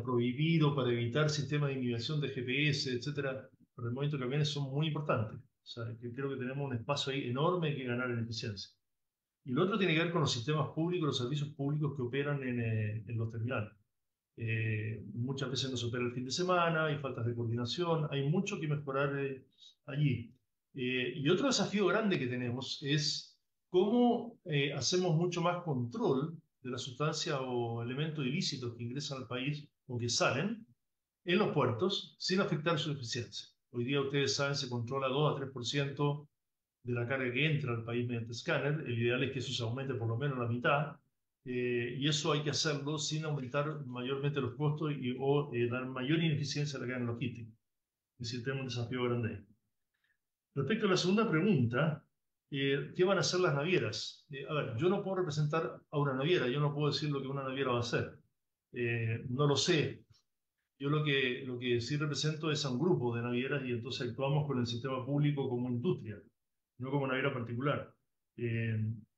prohibir o para evitar sistemas de inhibición de GPS, etcétera, para el movimiento de camiones son muy importantes. O sea, que creo que tenemos un espacio ahí enorme que ganar en eficiencia. Y lo otro tiene que ver con los sistemas públicos, los servicios públicos que operan en los terminales. Muchas veces no se opera el fin de semana, hay faltas de coordinación, hay mucho que mejorar allí. Y otro desafío grande que tenemos es cómo hacemos mucho más control de la sustancia o elementos ilícitos que ingresan al país o que salen en los puertos sin afectar su eficiencia. Hoy día, ustedes saben, se controla 2 a 3% de la carga que entra al país mediante escáner. El ideal es que eso se aumente por lo menos la mitad. Y eso hay que hacerlo sin aumentar mayormente los costos o dar mayor ineficiencia a la cadena logística. Es decir, tenemos un desafío grande ahí. Respecto a la segunda pregunta, ¿qué van a hacer las navieras? A ver, yo no puedo representar a una naviera, yo no puedo decir lo que una naviera va a hacer. No lo sé. Yo lo que sí represento es a un grupo de navieras y entonces actuamos con el sistema público como industria, no como naviera particular.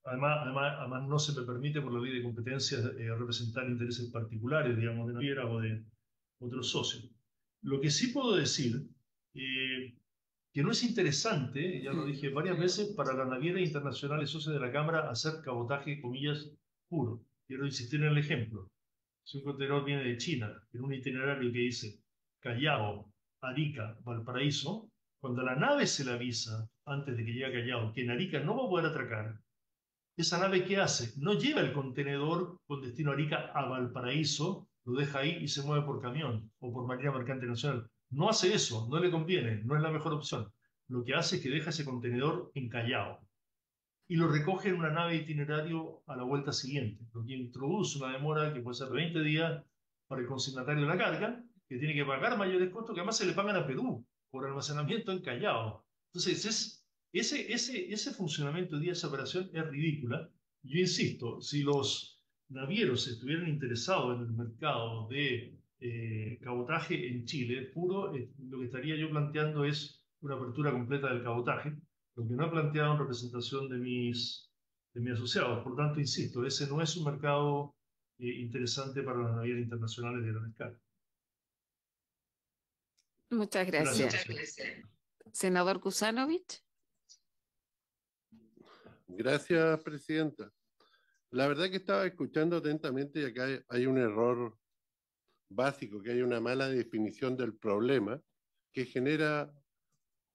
Además, no se me permite por la ley de competencias representar intereses particulares, digamos, de navieras o de otros socios. Lo que sí puedo decir, que no es interesante, ya lo dije varias veces, para las navieras internacionales socias de la Cámara hacer cabotaje, comillas, puro. Quiero insistir en el ejemplo. Si un contenedor viene de China, en un itinerario que dice Callao, Arica, Valparaíso, cuando a la nave se le avisa, antes de que llegue a Callao, que en Arica no va a poder atracar, ¿esa nave qué hace? No lleva el contenedor con destino Arica a Valparaíso, lo deja ahí y se mueve por camión o por marina mercante nacional. No hace eso, no le conviene, no es la mejor opción. Lo que hace es que deja ese contenedor en Callao y lo recoge en una nave itinerario a la vuelta siguiente, lo que introduce una demora que puede ser de 20 días para el consignatario de la carga, que tiene que pagar mayores costos que además se le pagan a Perú por almacenamiento en Callao. Entonces, ese funcionamiento hoy día, esa operación es ridícula. Yo insisto, si los navieros estuvieran interesados en el mercado de cabotaje en Chile, puro, lo que estaría yo planteando es una apertura completa del cabotaje, lo que no he planteado en representación de mis asociados. Por tanto, insisto, ese no es un mercado interesante para las navieras internacionales de gran escala. Muchas Gracias, gracias. presidente. Senador Kusanovich. Gracias, presidenta. La verdad que estaba escuchando atentamente y acá hay un error básico, que hay una mala definición del problema que genera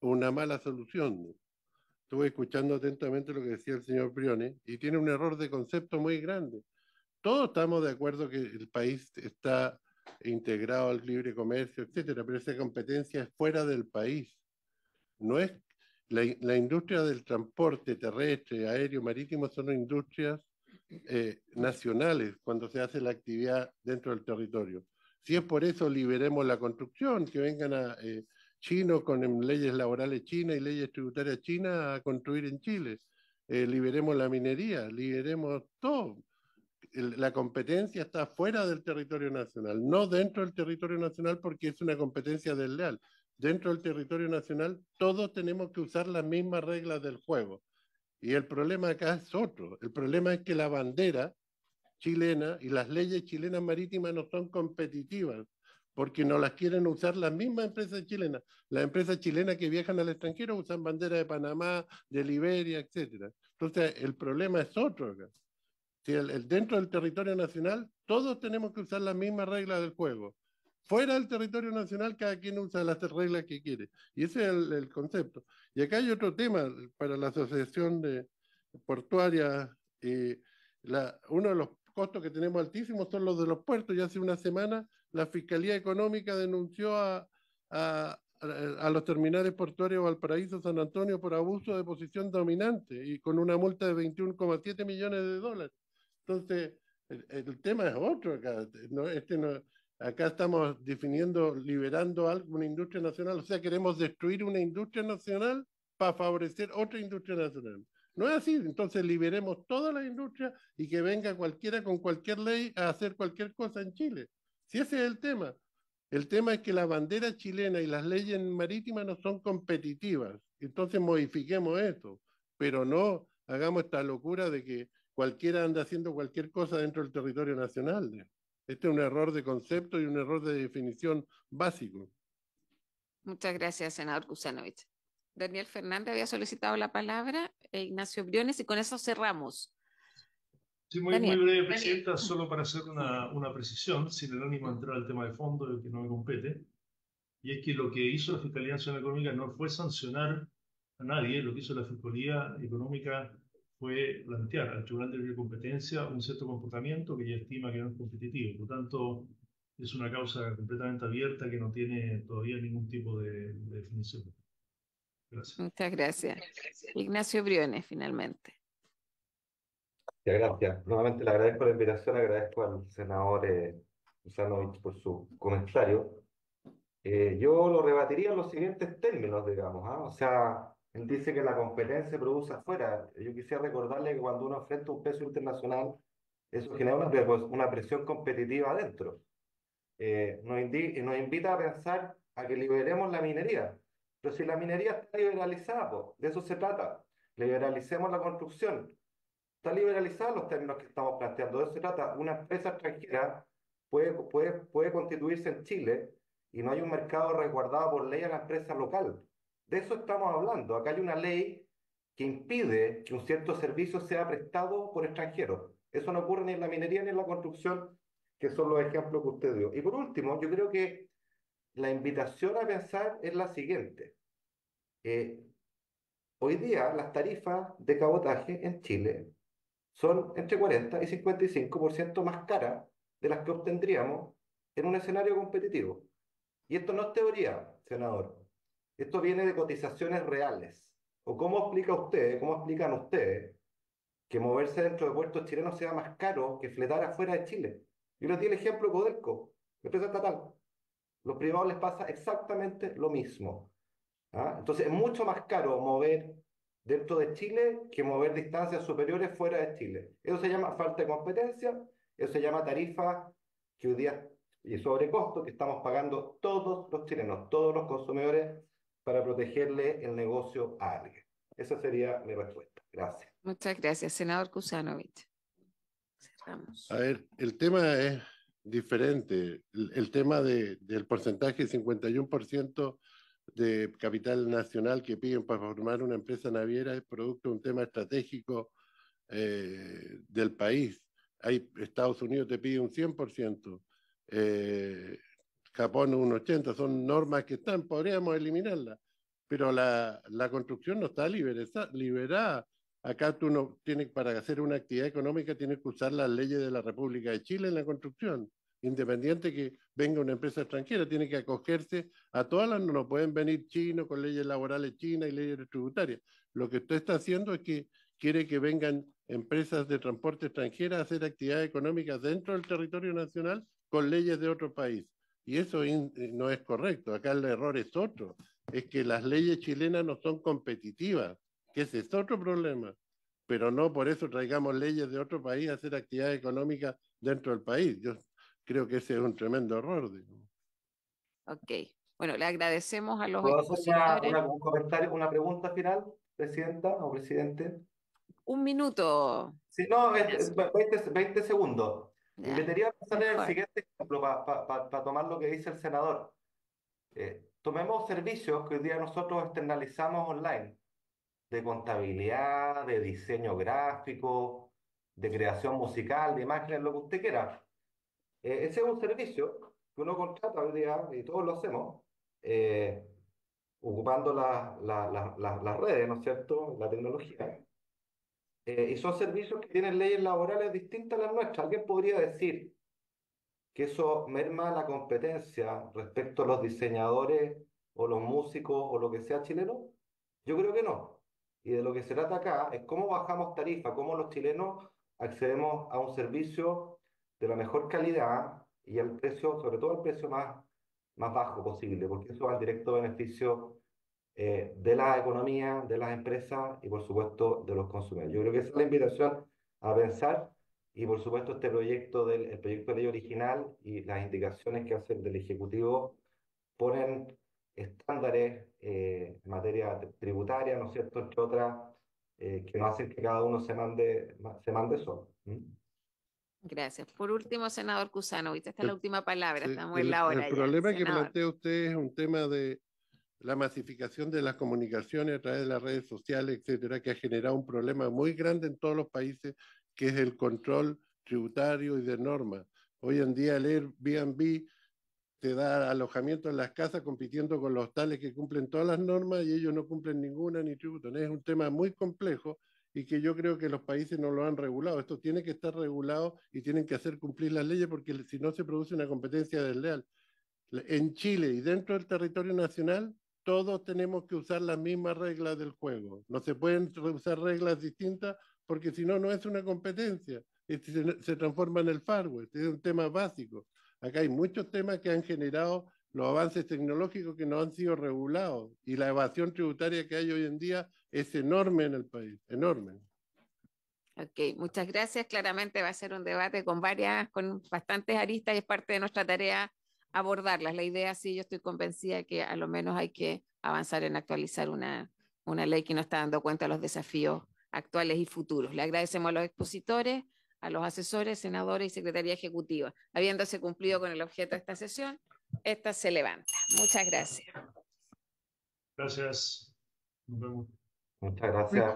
una mala solución. Estuve escuchando atentamente lo que decía el señor Briones y tiene un error de concepto muy grande. Todos estamos de acuerdo que el país está integrado al libre comercio, etcétera, pero esa competencia es fuera del país. No es la industria del transporte terrestre, aéreo, marítimo son industrias nacionales cuando se hace la actividad dentro del territorio. Si es por eso, liberemos la construcción, que vengan a chinos con leyes laborales chinas y leyes tributarias chinas a construir en Chile. Liberemos la minería, liberemos todo. La competencia está fuera del territorio nacional, no dentro del territorio nacional porque es una competencia desleal. Dentro del territorio nacional todos tenemos que usar las mismas reglas del juego. Y el problema acá es otro. El problema es que la bandera chilena y las leyes chilenas marítimas no son competitivas porque no las quieren usar las mismas empresas chilenas. Las empresas chilenas que viajan al extranjero usan bandera de Panamá, de Liberia, etc. Entonces, el problema es otro acá. Si dentro del territorio nacional, todos tenemos que usar las mismas reglas del juego. Fuera del territorio nacional, cada quien usa las reglas que quiere. Y ese es el concepto. Y acá hay otro tema para la Asociación de Portuaria. Uno de los costos que tenemos altísimos son los de los puertos. Ya hace una semana la Fiscalía Económica denunció a los terminales portuarios Valparaíso, San Antonio por abuso de posición dominante y con una multa de 21,7 millones de dólares. Entonces, el tema es otro acá. Acá estamos definiendo, liberando algo, una industria nacional. O sea, queremos destruir una industria nacional para favorecer otra industria nacional. No es así. Entonces, liberemos toda la industria y que venga cualquiera con cualquier ley a hacer cualquier cosa en Chile. Si ese es el tema. El tema es que la bandera chilena y las leyes marítimas no son competitivas. Entonces, modifiquemos esto. Pero no hagamos esta locura de que cualquiera anda haciendo cualquier cosa dentro del territorio nacional. Este es un error de concepto y un error de definición básico. Muchas gracias, senador Kusanovich. Daniel Fernández había solicitado la palabra, Ignacio Briones, y con eso cerramos. Sí, muy breve, presidenta, solo para hacer una precisión, sin el ánimo de entrar al tema de fondo, el que no me compete, y es que lo que hizo la Fiscalía Nacional Económica no fue sancionar a nadie, lo que hizo la Fiscalía Económica fue plantear al Tribunal de Libre Competencia un cierto comportamiento que ella estima que no es competitivo. Por lo tanto, es una causa completamente abierta que no tiene todavía ningún tipo de definición. Gracias. Muchas gracias. Ignacio Briones, finalmente. Gracias. Nuevamente le agradezco la invitación, agradezco al senador Kusanovich por su comentario. Yo lo rebatiría en los siguientes términos, digamos, ¿ah? O sea, él dice que la competencia produce afuera. Yo quisiera recordarle que cuando uno enfrenta un peso internacional, eso genera una presión competitiva adentro. Nos invita a pensar a que liberemos la minería. Pero si la minería está liberalizada, pues, de eso se trata. Liberalicemos la construcción. Está liberalizada en los términos que estamos planteando. De eso se trata. Una empresa extranjera puede constituirse en Chile y no hay un mercado resguardado por ley a la empresa local. De eso estamos hablando. Acá hay una ley que impide que un cierto servicio sea prestado por extranjeros. Eso no ocurre ni en la minería ni en la construcción, que son los ejemplos que usted dio. Y por último, yo creo que la invitación a pensar es la siguiente. Hoy día las tarifas de cabotaje en Chile son entre 40 y 55% más caras de las que obtendríamos en un escenario competitivo. Y esto no es teoría, senador. Esto viene de cotizaciones reales. ¿O cómo explica usted, cómo explican ustedes que moverse dentro de puertos chilenos sea más caro que fletar afuera de Chile? Yo les di el ejemplo de Codelco, empresa estatal. Los privados les pasa exactamente lo mismo. ¿Ah? Entonces es mucho más caro mover dentro de Chile que mover distancias superiores fuera de Chile. Eso se llama falta de competencia, eso se llama tarifa que hoy día y sobrecosto que estamos pagando todos los chilenos, todos los consumidores para protegerle el negocio a alguien. Esa sería mi respuesta. Gracias. Muchas gracias, senador Kusanovich. Cerramos. A ver, el tema es diferente. El tema del porcentaje 51% de capital nacional que piden para formar una empresa naviera es producto de un tema estratégico del país. Estados Unidos te pide un 100%, Japón un 80%, son normas que están, podríamos eliminarlas, pero la construcción no está liberada. Acá tú no tienes, para hacer una actividad económica, tienes que usar las leyes de la República de Chile en la construcción. Independiente que venga una empresa extranjera, tiene que acogerse a todas las, no pueden venir chinos con leyes laborales chinas y leyes tributarias. Lo que usted está haciendo es que quiere que vengan empresas de transporte extranjeras a hacer actividades económicas dentro del territorio nacional con leyes de otro país. Y eso no es correcto. Acá el error es otro. Es que las leyes chilenas no son competitivas, que ese es otro problema. Pero no por eso traigamos leyes de otro país a hacer actividades económicas dentro del país. Yo creo que ese es un tremendo error. Digamos. Ok. Bueno, le agradecemos a los ¿Puedo hacer expositores. un comentario, una pregunta final, presidenta o presidente? Un minuto. Si no, 20 segundos. Ya, Invitaría a pensar en el mejor. siguiente ejemplo para tomar lo que dice el senador. Tomemos servicios que hoy día nosotros externalizamos online, de contabilidad, de diseño gráfico, de creación musical, de imágenes, lo que usted quiera. Ese es un servicio que uno contrata hoy día, y todos lo hacemos, ocupando las redes, ¿no es cierto?, la tecnología. Y son servicios que tienen leyes laborales distintas a las nuestras. ¿Alguien podría decir que eso merma la competencia respecto a los diseñadores o los músicos o lo que sea chileno? Yo creo que no. Y de lo que se trata acá es cómo bajamos tarifa, cómo los chilenos accedemos a un servicio de la mejor calidad y al precio, sobre todo al precio más bajo posible, porque eso va en directo beneficio de la economía, de las empresas y por supuesto de los consumidores. Yo creo que esa es la invitación a pensar y por supuesto este proyecto el proyecto de ley original y las indicaciones que hacen del Ejecutivo ponen estándares en materia tributaria, ¿no es cierto?, entre otras, que no hacen que cada uno se mande solo. Gracias. Por último, senador Kusanovich, esta es la última palabra, Sí, estamos en la hora el ya. problema que Senador. plantea usted es un tema de la masificación de las comunicaciones a través de las redes sociales, etcétera, que ha generado un problema muy grande en todos los países, que es el control tributario y de normas. Hoy en día el Airbnb te da alojamiento en las casas compitiendo con los hostales que cumplen todas las normas y ellos no cumplen ninguna ni tributo. Es un tema muy complejo y que yo creo que los países no lo han regulado. Esto tiene que estar regulado y tienen que hacer cumplir las leyes porque si no se produce una competencia desleal. En Chile y dentro del territorio nacional, todos tenemos que usar las mismas reglas del juego. No se pueden usar reglas distintas porque si no, no es una competencia. Se transforma en el Far West. Es un tema básico. Acá hay muchos temas que han generado los avances tecnológicos que no han sido regulados y la evasión tributaria que hay hoy en día es enorme en el país, enorme. Ok, muchas gracias. Claramente va a ser un debate con bastantes aristas y es parte de nuestra tarea abordarlas. La idea, sí, yo estoy convencida que a lo menos hay que avanzar en actualizar una ley que no está dando cuenta de los desafíos actuales y futuros. Le agradecemos a los expositores, a los asesores, senadores y secretaría ejecutiva. Habiéndose cumplido con el objeto de esta sesión, esta se levanta. Muchas gracias. Gracias. Nos vemos. Muchas gracias.